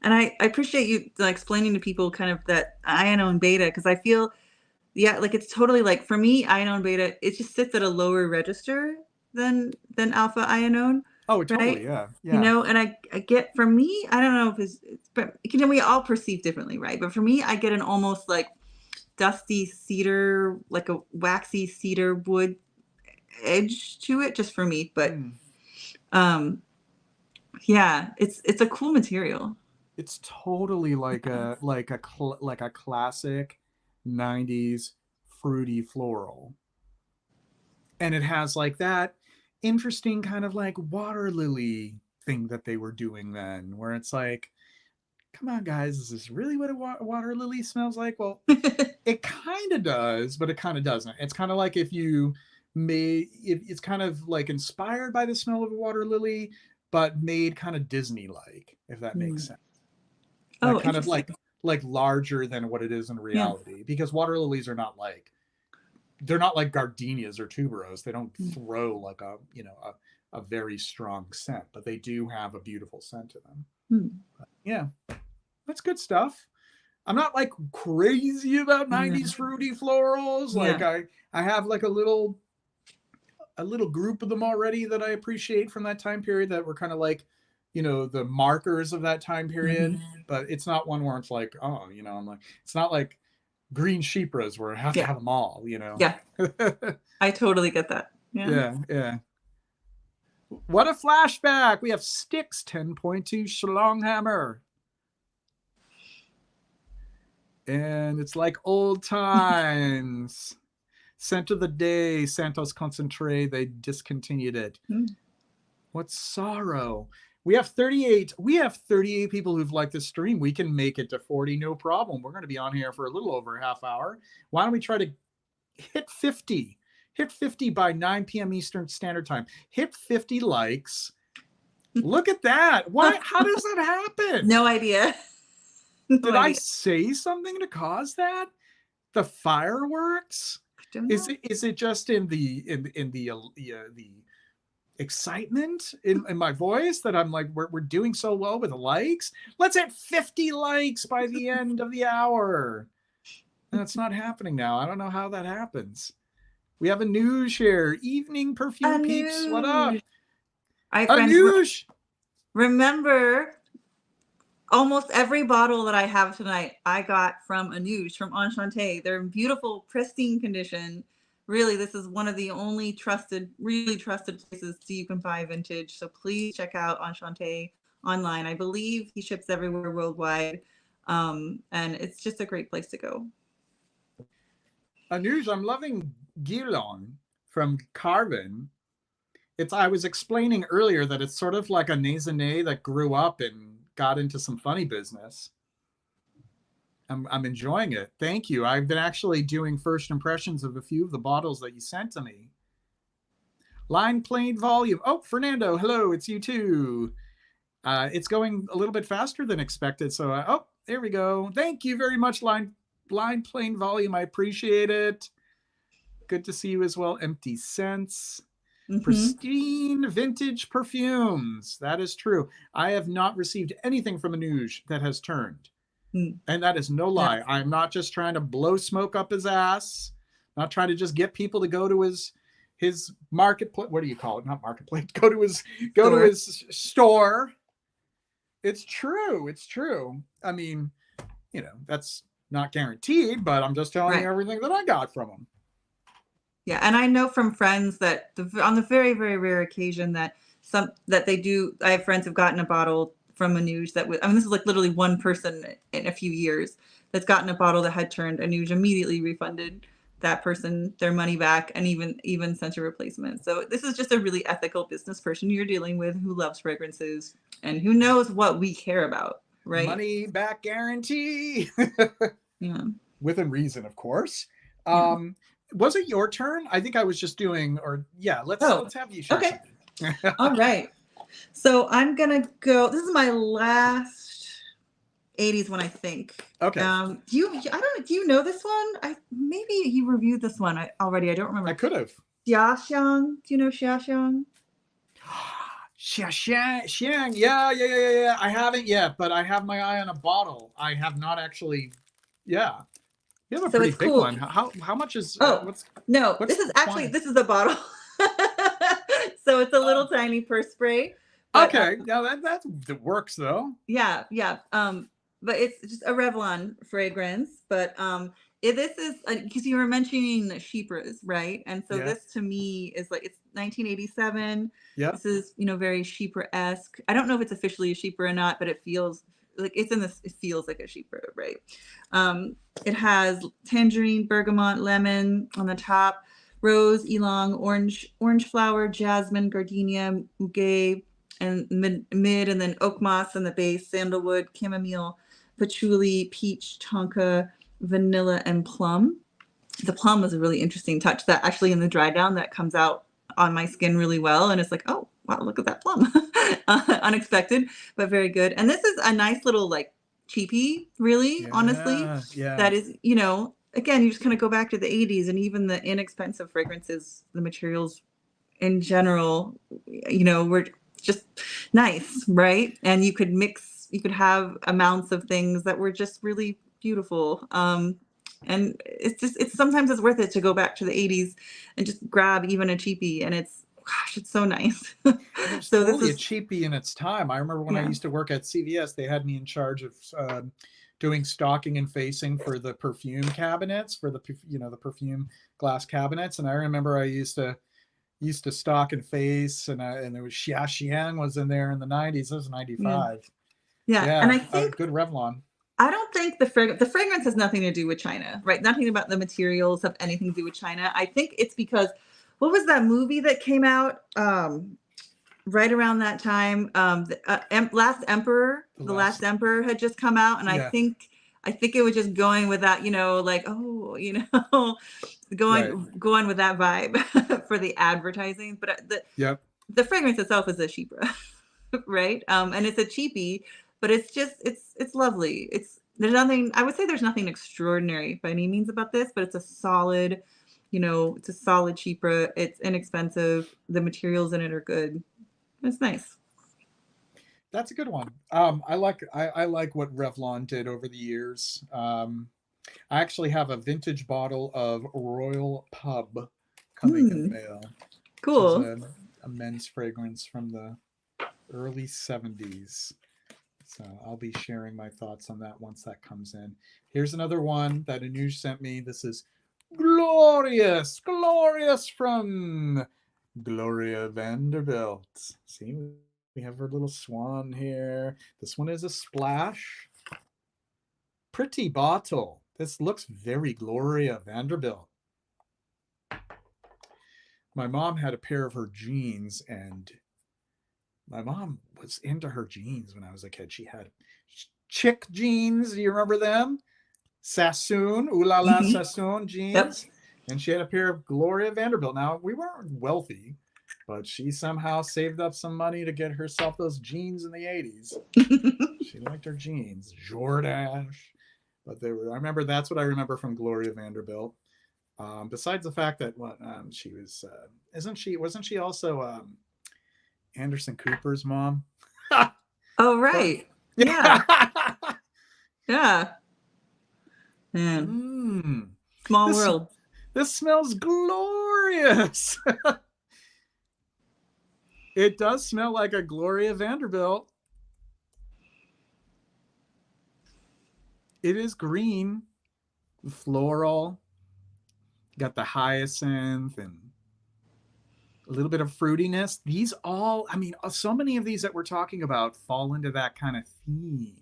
And I appreciate you explaining to people kind of that iono and beta, because I feel, yeah, like it's totally like for me, ionone beta, it just sits at a lower register than alpha ionone, Oh, totally. right? Yeah, yeah. And I get, for me, I don't know if it's but we all perceive differently, right? But for me, I get an almost like dusty cedar, like a waxy cedar wood edge to it, just for me. But Mm. um, yeah, it's a cool material. It's totally like a classic '90s fruity floral, and it has like that interesting kind of like water lily thing that they were doing then, where it's like, come on, guys, is this really what a water lily smells like? Well, it kind of does, but it kind of doesn't. It's kind of like if you it's kind of like inspired by the smell of a water lily, but made kind of Disney like, if that makes Hmm. sense. Like Oh, kind of interesting. like larger than what it is in Yeah. reality, because water lilies are not like, they're not like gardenias or tuberose. They don't Mm. throw like a very strong scent, but they do have a beautiful scent to them. Hmm. But yeah, that's good stuff. I'm not like crazy about Yeah. 90s fruity florals. Like Yeah. I have like a little group of them already that I appreciate from that time period that were kind of like, the markers of that time period. Hmm. But it's not one where it's like, oh, I'm like, it's not like green sheepras where I have to Yeah. have them all. Yeah. I totally get that. Yeah. Yeah, yeah. What a flashback! We have Styx 10.2 Schlonghammer. And it's like old times. Scent of the day, Santos Concentré, they discontinued it. Mm. What sorrow. We have 38 people who've liked this stream. We can make it to 40, no problem. We're going to be on here for a little over a half hour. Why don't we try to hit 50? Hit 50 by 9 p.m. Eastern Standard Time. Hit 50 likes. Look at that. Why? How does that happen? No idea. No Did I idea. say something to cause that? The fireworks? I don't Is know. it just in the excitement in my voice that I'm like, we're doing so well with the likes? Let's hit 50 likes by the end of the hour. And it's not happening now. I don't know how that happens. We have a news share. Evening perfume peeps. What up? Anuj. All right, friends. Anush. Remember, almost every bottle that I have tonight, I got from Anuj, from Enchanté. They're in beautiful, pristine condition. Really, this is one of the only really trusted places so you can buy vintage. So please check out Enchanté online. I believe he ships everywhere worldwide. And it's just a great place to go. Anush, I'm loving Guilon from Carvin. I was explaining earlier that it's sort of like a Nazanet that grew up and got into some funny business. I'm enjoying it. Thank you. I've been actually doing first impressions of a few of the bottles that you sent to me. Line plane volume. Oh, Fernando, hello, it's you too. It's going a little bit faster than expected. So, oh, there we go. Thank you very much, Line Plain Volume. I appreciate it. Good to see you as well. Empty Sense. Mm-hmm. Pristine vintage perfumes. That is true. I have not received anything from Anuj that has turned. Mm. And that is no lie. That's I'm not just trying to blow smoke up his ass. Not trying to just get people to go to his marketplace. What do you call it? Not marketplace. Go to store. his store. It's true. It's true. I mean, that's not guaranteed, but I'm just telling you Right. everything that I got from him. Yeah, and I know from friends that on the very, very rare occasion that they do, I have friends who've gotten a bottle from Anuj that I mean, this is like literally one person in a few years that's gotten a bottle that had turned. Anuj immediately refunded that person their money back and even sent a replacement. So this is just a really ethical business person you're dealing with who loves fragrances and who knows what we care about, right? Money back guarantee. Yeah. Within reason, of course. Yeah. Was it your turn? I think I was just doing, or yeah, let's Oh, have you share okay. something. All right. So I'm gonna go. This is my last 80s one, I think. Okay. Do you? I don't. Do you know this one? Maybe you reviewed this one already. I don't I remember. could have. Xiaxiang. Do you know Xiaxiang? Xiang. Yeah. I haven't yet, but I have my eye on a bottle. I have not actually. Yeah. You have a So pretty it's big cool. one. How much is Oh no, what's this is the actually quantity? this is a bottle. So it's a little tiny purse spray, but Okay. Yeah, that works though. yeah. But it's just a Revlon fragrance. But this is because you were mentioning Chypres, right? And so Yeah. this to me is like it's 1987. Yeah. This is very Chypre-esque. I don't know if it's officially a Chypre or not, but it feels like it's in this. It feels like a Chypre, right? Um, it has tangerine, bergamot, lemon on the top, rose, ylang, orange flower, jasmine, gardenia, muguet, and mid and then oak moss in the base, sandalwood, chamomile, patchouli, peach, tonka, vanilla, and plum. The plum was a really interesting touch that actually in the dry down that comes out on my skin really well, and it's like, oh wow, look at that plum. Unexpected, but very good. And this is a nice little like cheapie, really, honestly. Yeah. That is, again, you just kind of go back to the 80s and even the inexpensive fragrances, the materials in general, were just nice, right? And you could have amounts of things that were just really beautiful. And it's sometimes it's worth it to go back to the 80s and just grab even a cheapie. And it's so nice. It was So this totally a is, cheapie in its time. I remember when I yeah, used to work at CVS, they had me in charge of doing stocking and facing for the perfume cabinets, for the perfume glass cabinets. And I remember I used to stock and face, and there was Xiaxiang was in there in the 90s. It was yeah, 95. yeah. And Yeah, I a think, good Revlon. I don't think the fragrance has nothing to do with China, right? Nothing about the materials have anything to do with China. I think it's because what was that movie that came out right around that time? The The last, Last Emperor had just come out, and yeah, I think it was just going with that, like right, going with that vibe for the advertising. But yep. the fragrance itself is a Chypre, right? And it's a cheapie, but it's just it's lovely. I would say there's nothing extraordinary by any means about this, but it's a solid, it's a solid Chypre. It's inexpensive. The materials in it are good. It's nice. That's a good one. I like what Revlon did over the years. I actually have a vintage bottle of Royal Pub coming in the Hmm. mail, which is Cool. a men's fragrance from the early 70s. So I'll be sharing my thoughts on that once that comes in. Here's another one that Anuj sent me. This is glorious from Gloria Vanderbilt. See, we have her little swan here. This one is a splash. Pretty bottle. This looks very Gloria Vanderbilt. My mom had a pair of her jeans, and my mom was into her jeans when I was a kid. She had chick jeans. Do you remember them? Sassoon, Ooh La La Hmm. Sassoon Yep. jeans. And she had a pair of Gloria Vanderbilt. Now, we weren't wealthy, but she somehow saved up some money to get herself those jeans in the 80s. She liked her jeans, Jordache. But they were, I remember, that's what I remember from Gloria Vanderbilt. Besides the fact that she was, wasn't she also Anderson Cooper's mom? Oh, But right. Yeah. yeah. Yeah. Man, small This world. this smells glorious. It does smell like a Gloria Vanderbilt. It is green, floral, got the hyacinth and a little bit of fruitiness. These all, I mean, so many of these that we're talking about fall into that kind of theme.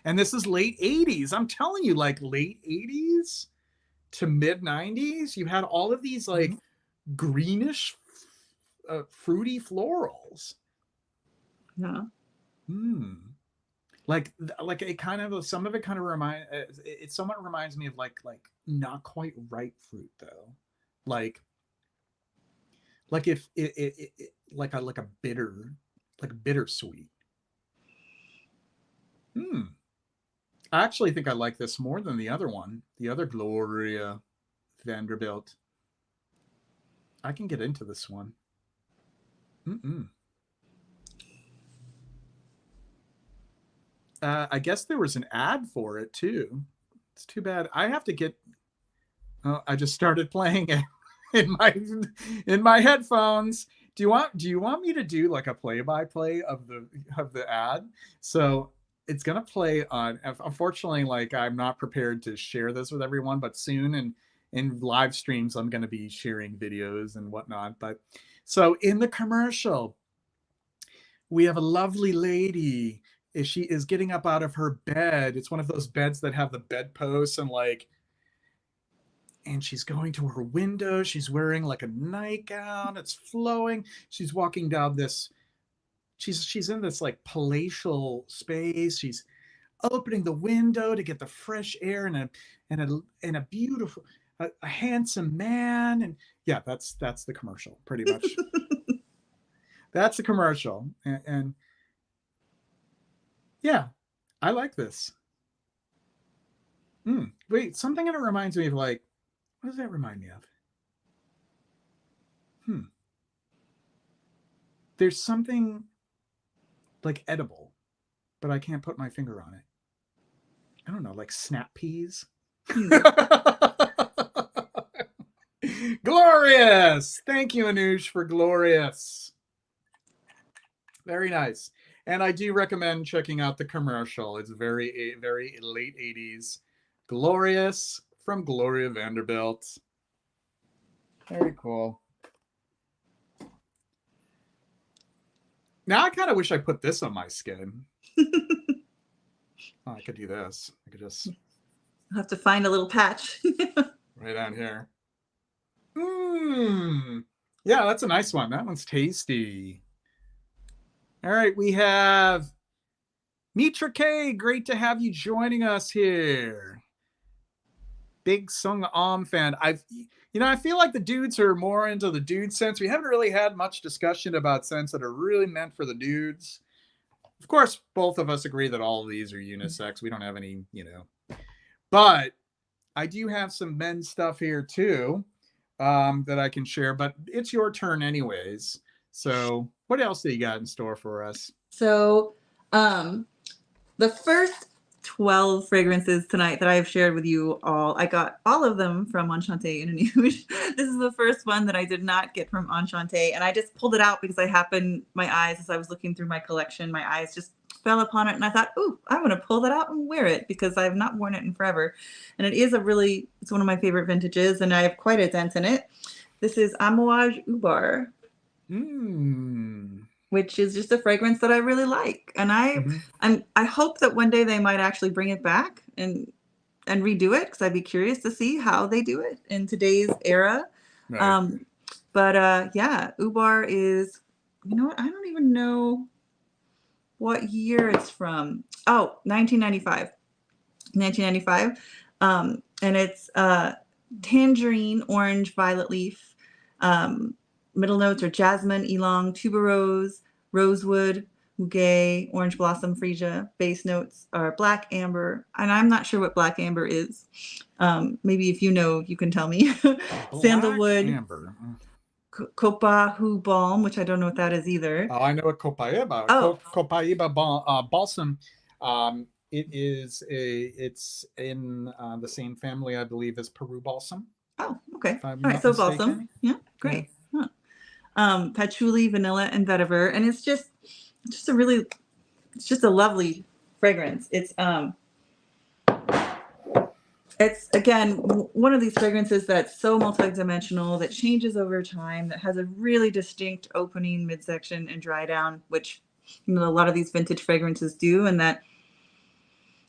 And this is late 80s. I'm telling you, like late 80s to mid 90s, you had all of these like greenish, fruity florals. Yeah. Like it kind of, some of it kind of it somewhat reminds me of like not quite ripe fruit though. Like if like a bitter, like bittersweet. I actually think I like this more than the other one, the other Gloria Vanderbilt. I can get into this one. I guess there was an ad for it too. It's too bad. I have to get. Oh, I just started playing it in my headphones. Do you want me to do like a play-by-play of the ad? So it's gonna play on. Unfortunately, like I'm not prepared to share this with everyone, but soon and in live streams, I'm gonna be sharing videos and whatnot. But so in the commercial, we have a lovely lady. She is getting up out of her bed. It's one of those beds that have the bedposts and she's going to her window. She's wearing like a nightgown. It's flowing. She's walking down this. She's in this like palatial space. She's opening the window to get the fresh air and a beautiful, a handsome man. And yeah, that's the commercial pretty much. That's the commercial. And yeah, I like this. Wait, something in it reminds me of like, what does that remind me of? There's something like edible, but I can't put my finger on it. I don't know, like snap peas. Glorious. Thank you, Anush, for glorious. Very nice. And I do recommend checking out the commercial. It's very late 80s. Glorious from Gloria Vanderbilt. Very cool. Now I kind of wish I put this on my skin. Oh, I could do this. I could just I'll have to find a little patch. right down here. Yeah, that's a nice one. That one's tasty. All right, we have Mitra K. Great to have you joining us here. Big Sung fan. I feel like the dudes are more into the dude scents. We haven't really had much discussion about scents that are really meant for the dudes. Of course, both of us agree that all of these are unisex. We don't have any, but I do have some men's stuff here too that I can share, but it's your turn anyways. So what else do you got in store for us? So the first 12 fragrances tonight that I have shared with you all, I got all of them from Enchanté and Anoush. This is the first one that I did not get from Enchanté, and I just pulled it out because my eyes, as I was looking through my collection, my eyes just fell upon it, and I thought, ooh, I'm going to pull that out and wear it because I've not worn it in forever. And it's one of my favorite vintages, and I have quite a dent in it. This is Amouage Ubar. Which is just a fragrance that I really like. And I hope that one day they might actually bring it back and redo it, because I'd be curious to see how they do it in today's era. Right. Yeah, Ubar is, you know what? I don't even know what year it's from. Oh, 1995. 1995. And it's tangerine, orange, violet leaf. Middle notes are jasmine, ylang, tuberose, rosewood, muguet, orange blossom, freesia. Base notes are black amber, and I'm not sure what black amber is. Maybe if you know, you can tell me. Black Sandalwood, amber. copahu balm, which I don't know what that is either. Oh, I know a Copaiba. Oh, Copaiba balsam. It's in the same family, I believe, as Peru balsam, oh, okay. if I'm All right, not so balsam. mistaken. Yeah, Yeah. great. Huh. Patchouli, vanilla, and vetiver, and it's just a really, it's just a lovely fragrance. It's again one of these fragrances that's so multidimensional, that changes over time, that has a really distinct opening, midsection, and dry down, which a lot of these vintage fragrances do, and that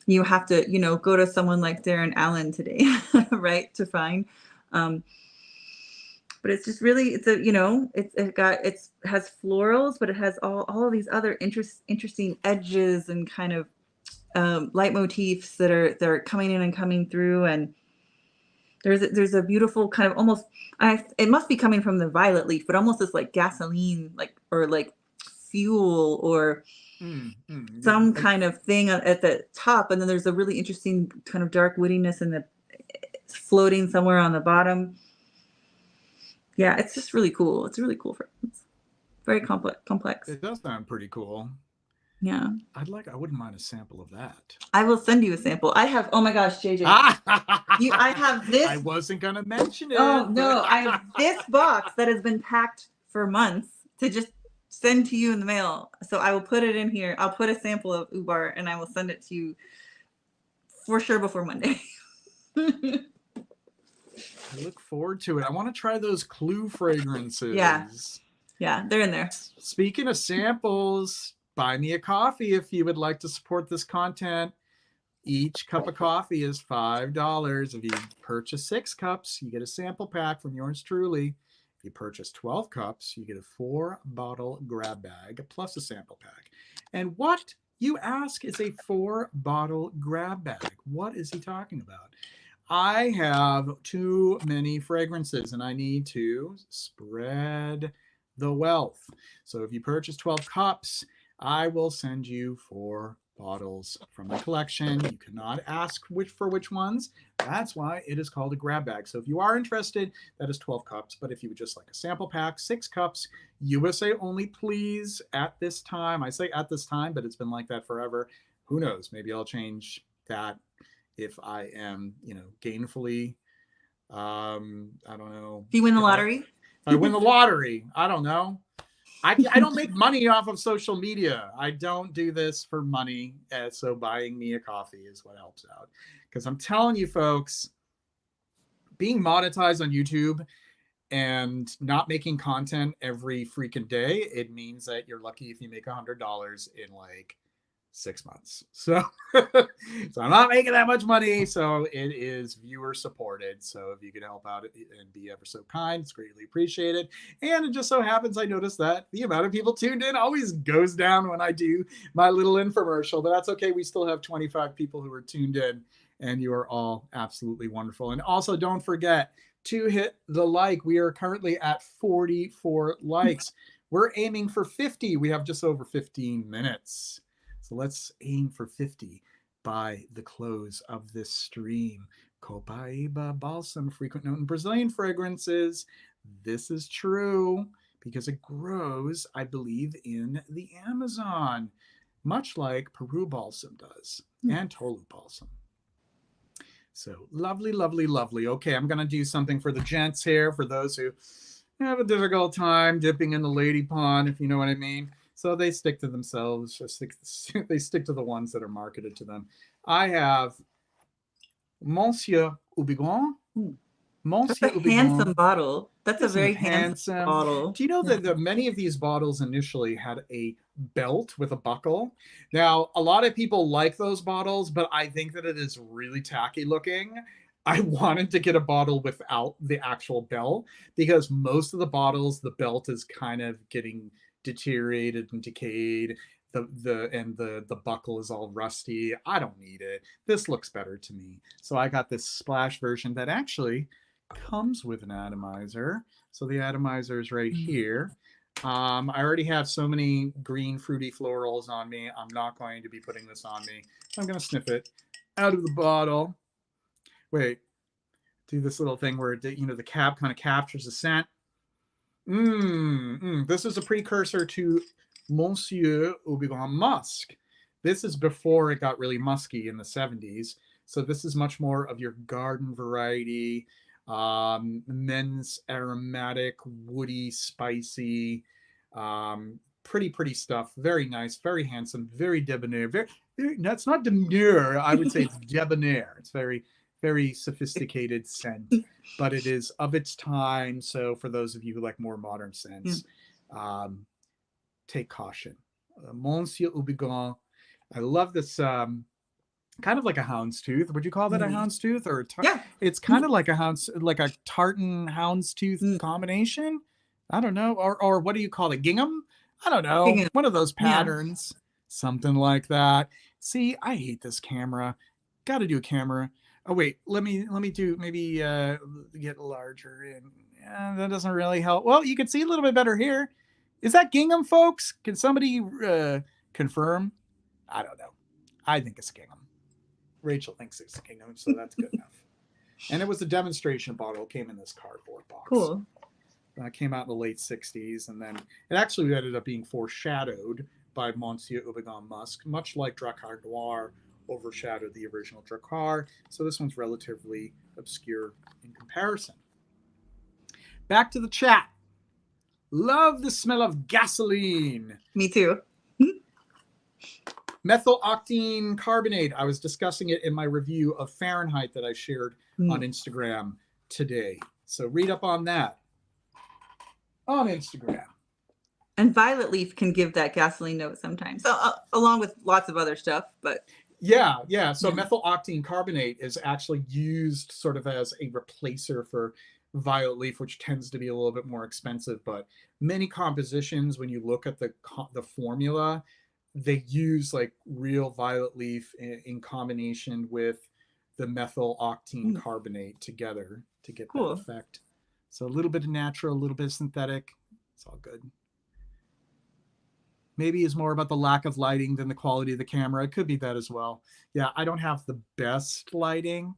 you have to go to someone like Darren Allen today, right, to find. Um, but it's just really, it's a it has florals, but it has all of these other interesting edges and kind of light motifs that are coming in and coming through. And there's a beautiful kind of almost, it must be coming from the violet leaf, but almost this like gasoline, like, or like fuel, or some Like, kind of thing at the top, and then there's a really interesting kind of dark woodiness in the floating somewhere on the bottom. Yeah, it's just really cool. It's a really cool fragrance. Very complex. it does sound pretty cool. Yeah. I wouldn't mind a sample of that. I will send you a sample. I have, oh my gosh, JJ. I have I this. wasn't gonna mention Oh it, but no, I have this box that has been packed for months to just send to you in the mail. So I will put it in here. I'll put a sample of Ubar and I will send it to you for sure before Monday. I look forward to it. I want to try those Clue Yeah. fragrances. Yeah, they're in there. Speaking of samples, buy me a coffee if you would like to support this content. Each cup of coffee is $5. If you purchase 6 cups, you get a sample pack from yours truly. If you purchase 12 cups, you get a 4-bottle grab bag plus a sample pack. And what, you ask, is a 4-bottle grab bag? What is he talking about? I have too many fragrances and I need to spread the wealth. So if you purchase 12 cups, I will send you 4 bottles from the collection. You cannot ask for which ones. That's why it is called a grab bag. So if you are interested, that is 12 cups. But if you would just like a sample pack, 6 cups, USA only, please, at this time. I say at this time, but it's been like that forever. Who knows? Maybe I'll change that if I am, gainfully, I don't know. If you win the If I lottery. win the lottery, I don't know. I don't make money off of social media. I don't do this for money. So buying me a coffee is what helps out. Because I'm telling you, folks, being monetized on YouTube and not making content every freaking day, it means that you're lucky if you make $100 in like 6 months. So I'm not making that much money. So it is viewer supported. So if you could help out and be ever so kind, it's greatly appreciated. And it just so happens I noticed that the amount of people tuned in always goes down when I do my little infomercial, but that's okay. We still have 25 people who are tuned in, and you are all absolutely wonderful. And also don't forget to hit the like. We are currently at 44 likes. We're aiming for 50. We have just over 15 minutes. So let's aim for 50 by the close of this stream. Copaiba Balsam, frequent note in Brazilian fragrances. This is true because it grows, I believe, in the Amazon, much like Peru Balsam does, and Tolu Balsam. So lovely, lovely, lovely. Okay, I'm going to do something for the gents here, for those who have a difficult time dipping in the lady pond, if you know what I mean. So they stick to themselves. They stick to the ones that are marketed to them. I have Monsieur Houbigon. That's a Monsieur handsome Houbigon. bottle. That's a Isn't it very handsome handsome? bottle. Do you know that many of these bottles initially had a belt with a buckle? Now, a lot of people like those bottles, but I think that it is really tacky looking. I wanted to get a bottle without the actual belt because most of the bottles, the belt is kind of getting deteriorated and decayed. The buckle is all rusty. I don't need it. This looks better to me. So I got this splash version that actually comes with an atomizer. So the atomizer is right here. I already have so many green fruity florals on me. I'm not going to be putting this on me. I'm going to sniff it out of the bottle. Wait, do this little thing where the cap kind of captures the scent. This is a precursor to Monsieur Houbigant Musk. This is before it got really musky in the 70s. So this is much more of your garden variety, men's aromatic, woody, spicy, pretty stuff. Very nice, very handsome, very debonair. That's not demure. I would say it's debonair. It's very sophisticated scent, but it is of its time. So for those of you who like more modern scents, take caution. Monsieur Houbigant. I love this. Kind of like a houndstooth. Would you call that a houndstooth or it's kind of like a tartan houndstooth combination? I don't know. Or what do you call it? Gingham? I don't know. Gingham. One of those patterns. Something like that. See, I hate this camera. Got to do a camera. Oh wait, let me do maybe get larger and that doesn't really help. Well, you can see a little bit better here. Is that gingham, folks? Can somebody confirm? I don't know. I think it's gingham. Rachel thinks it's gingham, so that's good enough. And it was a demonstration bottle. It came in this cardboard box. Cool. Came out in the late 60s, and then it actually ended up being foreshadowed by Monsieur Houbigant Musk, much like Drakkar Noir overshadowed the original Drakkar. So this one's relatively obscure in comparison. Back to the chat. Love the smell of gasoline. Me too. Methyl octene carbonate. I was discussing it in my review of Fahrenheit that I shared on Instagram today. So read up on that on Instagram. And violet leaf can give that gasoline note sometimes, along with lots of other stuff. But yeah. So methyl octene carbonate is actually used sort of as a replacer for violet leaf, which tends to be a little bit more expensive. But many compositions, when you look at the formula, they use like real violet leaf in combination with the methyl octene carbonate together to get that effect. So a little bit of natural, a little bit of synthetic. It's all good. Maybe it's more about the lack of lighting than the quality of the camera. It could be that as well. Yeah, I don't have the best lighting.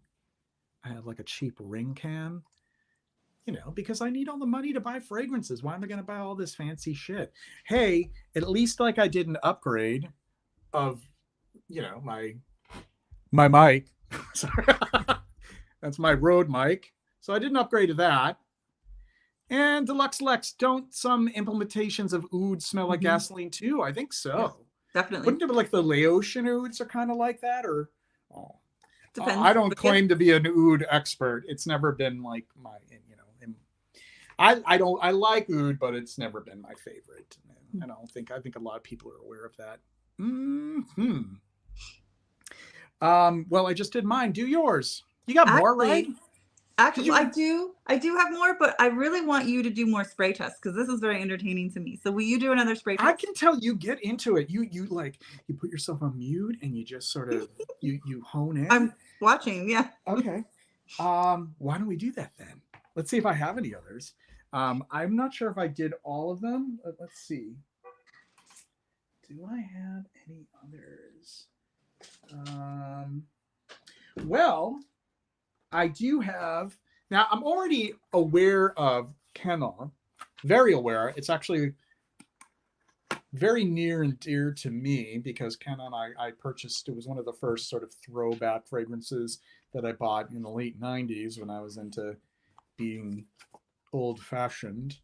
I have like a cheap ring cam, because I need all the money to buy fragrances. Why am I going to buy all this fancy shit? Hey, at least like I did an upgrade of, my mic. Sorry. That's my Rode mic. So I did an upgrade to that. And Deluxe Lex, don't some implementations of oud smell like gasoline too? I think so. Yeah, definitely. Wouldn't it be like the Laotian ouds are kind of like that? Or depends. I don't claim to be an oud expert. It's never been like my, I like oud, but it's never been my favorite. And I think a lot of people are aware of that. Well, I just did mine. Do yours. You got more, right? Actually, I do have more, but I really want you to do more spray tests because this is very entertaining to me. So will you do another spray test? I can tell you get into it. You put yourself on mute and you just sort of you hone in. I'm watching, yeah. Okay. Why don't we do that then? Let's see if I have any others. I'm not sure if I did all of them. Let's see. Do I have any others? Well, I do have. Now, I'm already aware of Canon, very aware. It's actually very near and dear to me because Canon I purchased. It was one of the first sort of throwback fragrances that I bought in the late 90s when I was into being old-fashioned.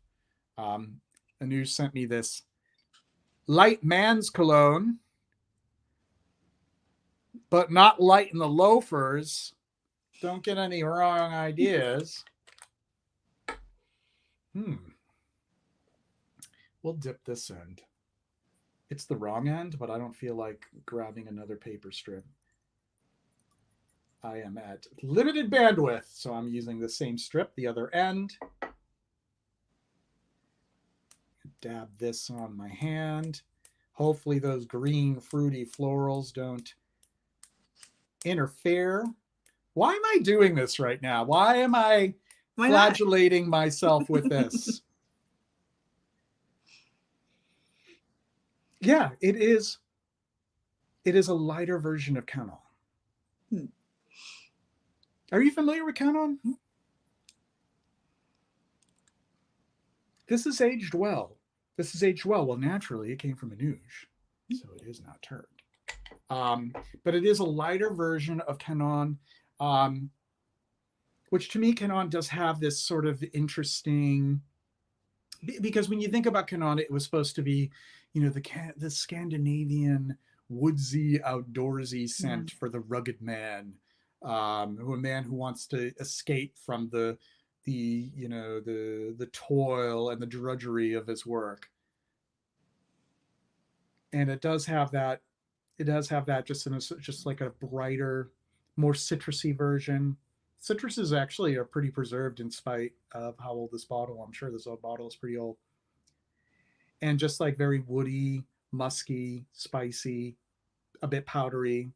Anu sent me this light man's cologne, but not light in the loafers. Don't get any wrong ideas. We'll dip this end. It's the wrong end, but I don't feel like grabbing another paper strip. I am at limited bandwidth, so I'm using the same strip, the other end. Dab this on my hand. Hopefully those green fruity florals don't interfere. Why am I doing this right now? Why am I Why not? flagellating myself with this. Yeah, it is. It is a lighter version of Canon. Hmm. Are you familiar with Canon? This is aged well. This is aged well. Well, naturally, it came from a Nuge, so it is not turned. But it is a lighter version of Canon, which to me, Canon does have this sort of interesting, because when you think about Canon, it was supposed to be, you know, the Scandinavian woodsy, outdoorsy scent for the rugged man, a man who wants to escape from the you know the toil and the drudgery of his work. And it does have that. It does have that just like a brighter, more citrusy version. Citrus is actually are pretty preserved in spite of how old this bottle. I'm sure this bottle is pretty old. And just like very woody, musky, spicy, a bit powdery.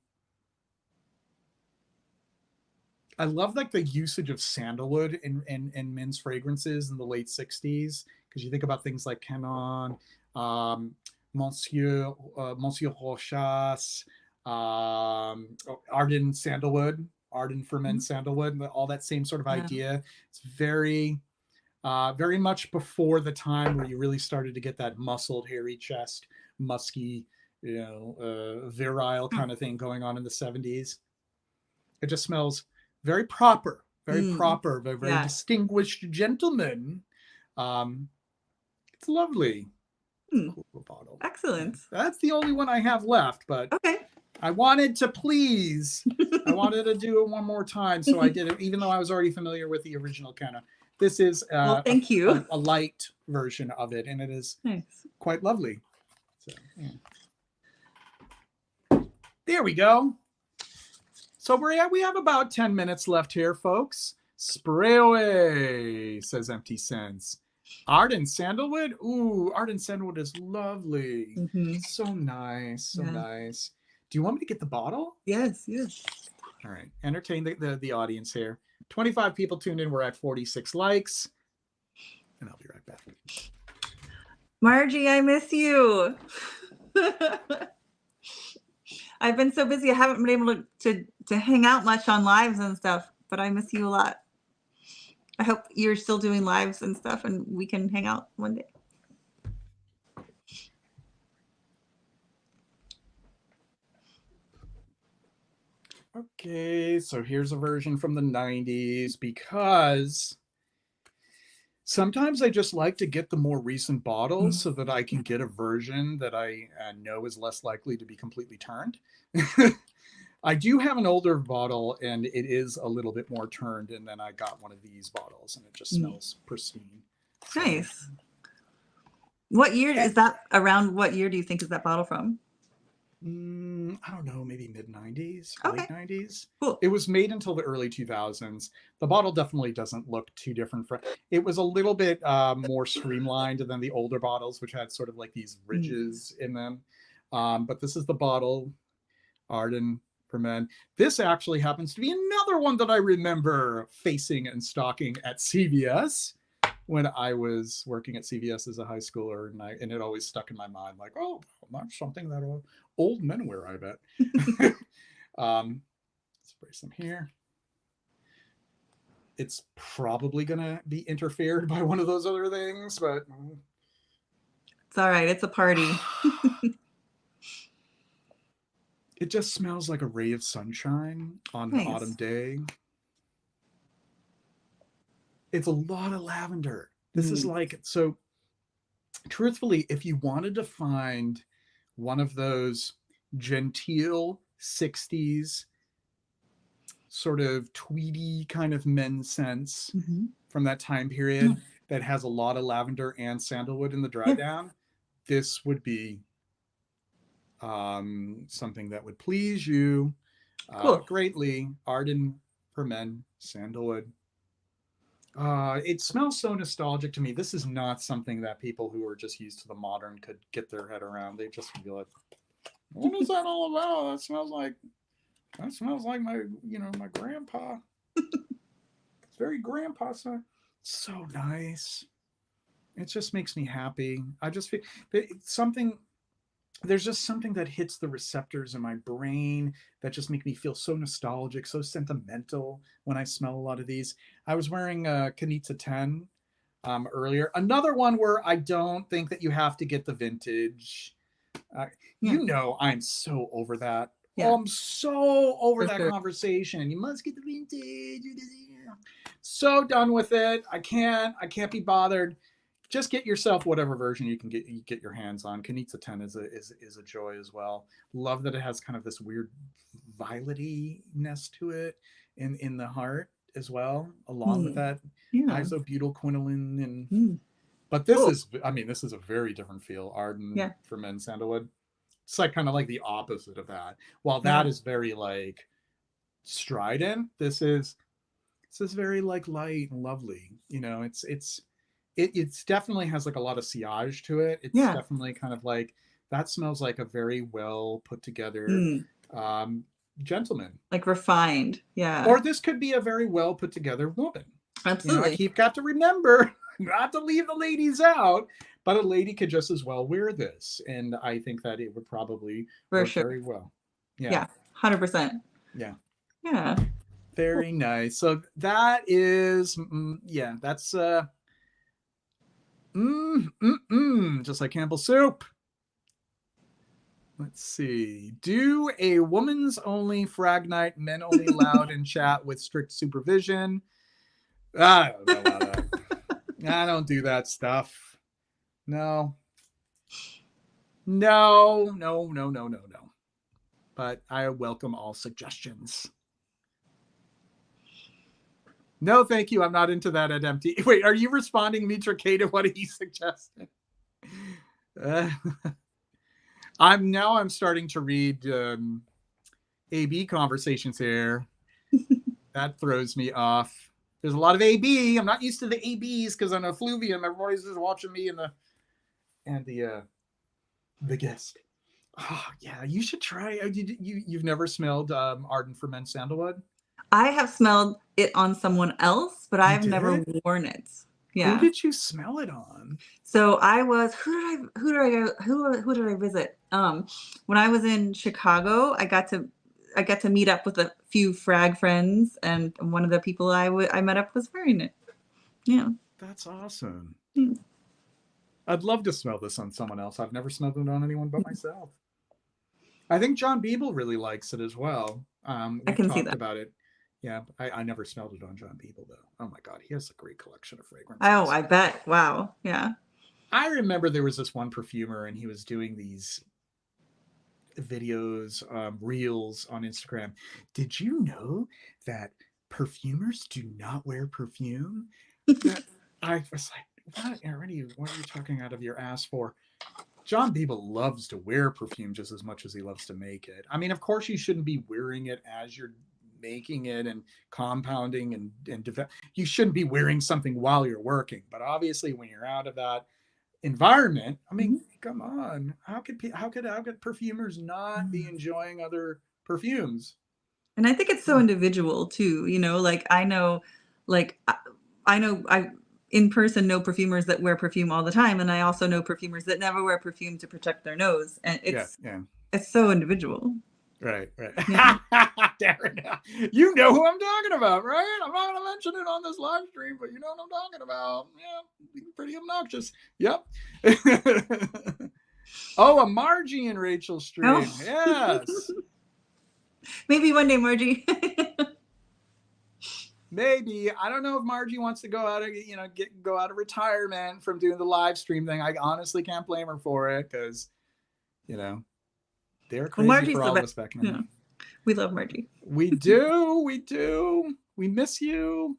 I love like the usage of sandalwood in men's fragrances in the late 60s, because you think about things like Canon, Monsieur Rochas, Arden sandalwood, Arden for men sandalwood, all that same sort of idea. It's very much before the time where you really started to get that muscled, hairy chest, musky, virile kind of thing going on in the 70s. It just smells very proper, very distinguished gentleman. It's lovely. Cool bottle. Excellent. That's the only one I have left, but okay. I wanted to please. I wanted to do it one more time, so I did it, even though I was already familiar with the original Canon. This is thank you. A light version of it, and it is quite lovely. So, yeah. There we go. So we have about 10 minutes left here, folks. Spray away, says Empty Sense. Arden Sandalwood? Ooh, Arden Sandalwood is lovely. So nice, so nice. Do you want me to get the bottle? Yes. All right, entertain the audience here. 25 people tuned in. We're at 46 likes. And I'll be right back. Margie, I miss you. I've been so busy. I haven't been able to hang out much on lives and stuff, but I miss you a lot. I hope you're still doing lives and stuff and we can hang out one day. Okay, so here's a version from the 90s, because sometimes I just like to get the more recent bottles so that I can get a version that I know is less likely to be completely turned. I do have an older bottle, and it is a little bit more turned, and then I got one of these bottles, and it just smells pristine. So, nice. What year is that? Around what year do you think is that bottle from? I don't know, maybe mid-90s, late 90s. Cool. It was made until the early 2000s. The bottle definitely doesn't look too different. It was a little bit more streamlined than the older bottles, which had sort of like these ridges in them. But this is the bottle, Arden for Men. This actually happens to be another one that I remember facing and stocking at CVS when I was working at CVS as a high schooler, and it always stuck in my mind, like, oh, that's something that old men wear, I bet. Spray some here. It's probably gonna be interfered by one of those other things, but it's all right. It's a party. It just smells like a ray of sunshine on an autumn day. It's a lot of lavender. This is like, so truthfully, if you wanted to find one of those genteel 60s sort of tweedy kind of men's scents from that time period that has a lot of lavender and sandalwood in the dry down, this would be something that would please you greatly. Arden for Men, sandalwood. It smells so nostalgic to me. This is not something that people who are just used to the modern could get their head around. They just feel like, what is that all about? That smells like my grandpa. It's very grandpa, son. So nice. It just makes me happy. I just feel something, there's just something that hits the receptors in my brain that just make me feel so nostalgic, so sentimental when I smell a lot of these. I was wearing a Kanitsa 10 earlier. Another one where I don't think that you have to get the vintage. Uh, Yeah. I'm so over that. Yeah. Oh, I'm so over For that sure. conversation. You must get the vintage. So done with it. I can't be bothered. Just get yourself whatever version you can get your hands on. Kanitsa 10 is a joy as well. Love that it has kind of this weird violety-ness to it in the heart as well, along with that Yeah. isobutyl-quinoline. And but this is, I mean, this is a very different feel. Arden for Men Sandalwood. It's like kind of like the opposite of that. While that is very like strident, this is very like light and lovely. It's definitely has like a lot of sillage to it. It's definitely kind of like, that smells like a very well put together gentleman. Like refined. Yeah. Or this could be a very well put together woman. Absolutely. I got to remember not to leave the ladies out, but a lady could just as well wear this. And I think that it would probably work very well. Yeah. 100%. Yeah. Yeah. Very nice. So that is, that's just like Campbell soup. Let's see. Do a woman's only frag night, men only loud and chat with strict supervision. I don't know about that. I don't do that stuff. No. But I welcome all suggestions. No, thank you. I'm not into that at empty. Wait, are you responding, Mitra K, to what he suggested? I'm starting to read AB conversations here. That throws me off. There's a lot of AB. I'm not used to the ABs because on Effluvium, everybody's just watching me and the guest. Oh yeah, you should try. You've never smelled Arden for Men Sandalwood? I have smelled it on someone else, but I've never worn it. Yeah. Who did you smell it on? So I was, who did I visit? When I was in Chicago, I got to meet up with a few frag friends, and one of the people I met up was wearing it. Yeah. That's awesome. I'd love to smell this on someone else. I've never smelled it on anyone but myself. I think John Beeble really likes it as well. I can see that about it. Yeah, I never smelled it on John Beeble though. Oh my God, he has a great collection of fragrances. Oh, I bet. Wow. Yeah. I remember there was this one perfumer, and he was doing these videos, reels on Instagram. Did you know that perfumers do not wear perfume? I was like, what are you talking out of your ass for? John Beeble loves to wear perfume just as much as he loves to make it. I mean, of course, you shouldn't be wearing it as you're making it and compounding and you shouldn't be wearing something while you're working. But obviously, when you're out of that environment, I mean, come on, how could perfumers not be enjoying other perfumes? And I think it's so individual too. Like I know I in person know perfumers that wear perfume all the time, and I also know perfumers that never wear perfume to protect their nose, and it's so individual. Right. Yeah. Darren, you know who I'm talking about, right? I'm not going to mention it on this live stream, but you know what I'm talking about. Yeah, pretty obnoxious. Yep. Oh, a Margie and Rachel stream. Oh. Yes. Maybe one day, Margie. Maybe. I don't know if Margie wants to go out of go out of retirement from doing the live stream thing. I honestly can't blame her for it because, they're crazy for all of us back now. Yeah. We love Margie. We do. We miss you.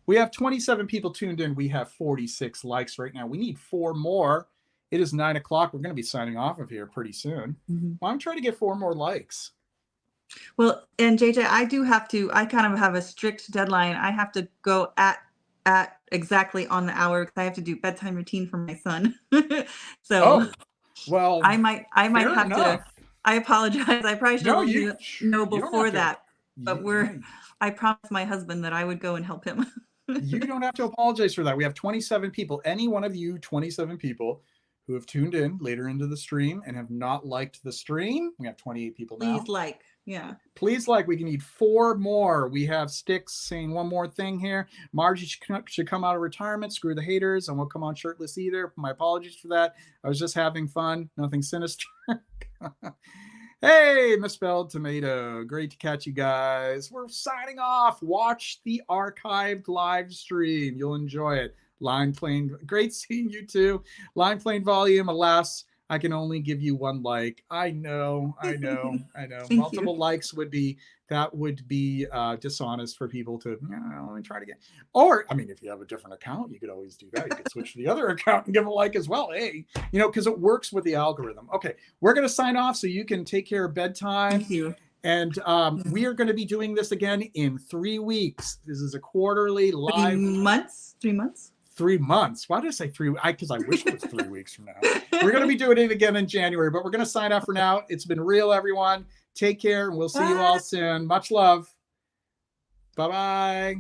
We have 27 people tuned in. We have 46 likes right now. We need 4 more. It is 9 o'clock. We're going to be signing off of here pretty soon. Well, I'm trying to get 4 more likes. Well, and JJ, I kind of have a strict deadline. I have to go at exactly on the hour because I have to do bedtime routine for my son. So, well, I might have to. I apologize. I probably should know before that. But I promised my husband that I would go and help him. You don't have to apologize for that. We have 27 people. Any one of you 27 people who have tuned in later into the stream and have not liked the stream, we have 28 people now. Please like. Yeah. Please like. We can need 4 more. We have Sticks saying one more thing here. Margie should come out of retirement. Screw the haters. I won't come on shirtless either. My apologies for that. I was just having fun. Nothing sinister. Hey, Misspelled Tomato. Great to catch you guys. We're signing off. Watch the archived live stream. You'll enjoy it. Line Plane. Great seeing you too. Line Plane Volume. Alas, I can only give you 1 like. I know. Multiple likes would be dishonest for people to, let me try to get. Or, I mean, if you have a different account, you could always do that. You could switch to the other account and give a like as well. Hey, because it works with the algorithm. Okay, we're going to sign off so you can take care of bedtime. Thank you. And we are going to be doing this again in 3 weeks. This is a quarterly live. 3 months? 3 months. Why did I say 3? Because I wish it was 3 weeks from now. We're going to be doing it again in January, but we're going to sign off for now. It's been real, everyone. Take care, and we'll see you all soon. Much love. Bye-bye.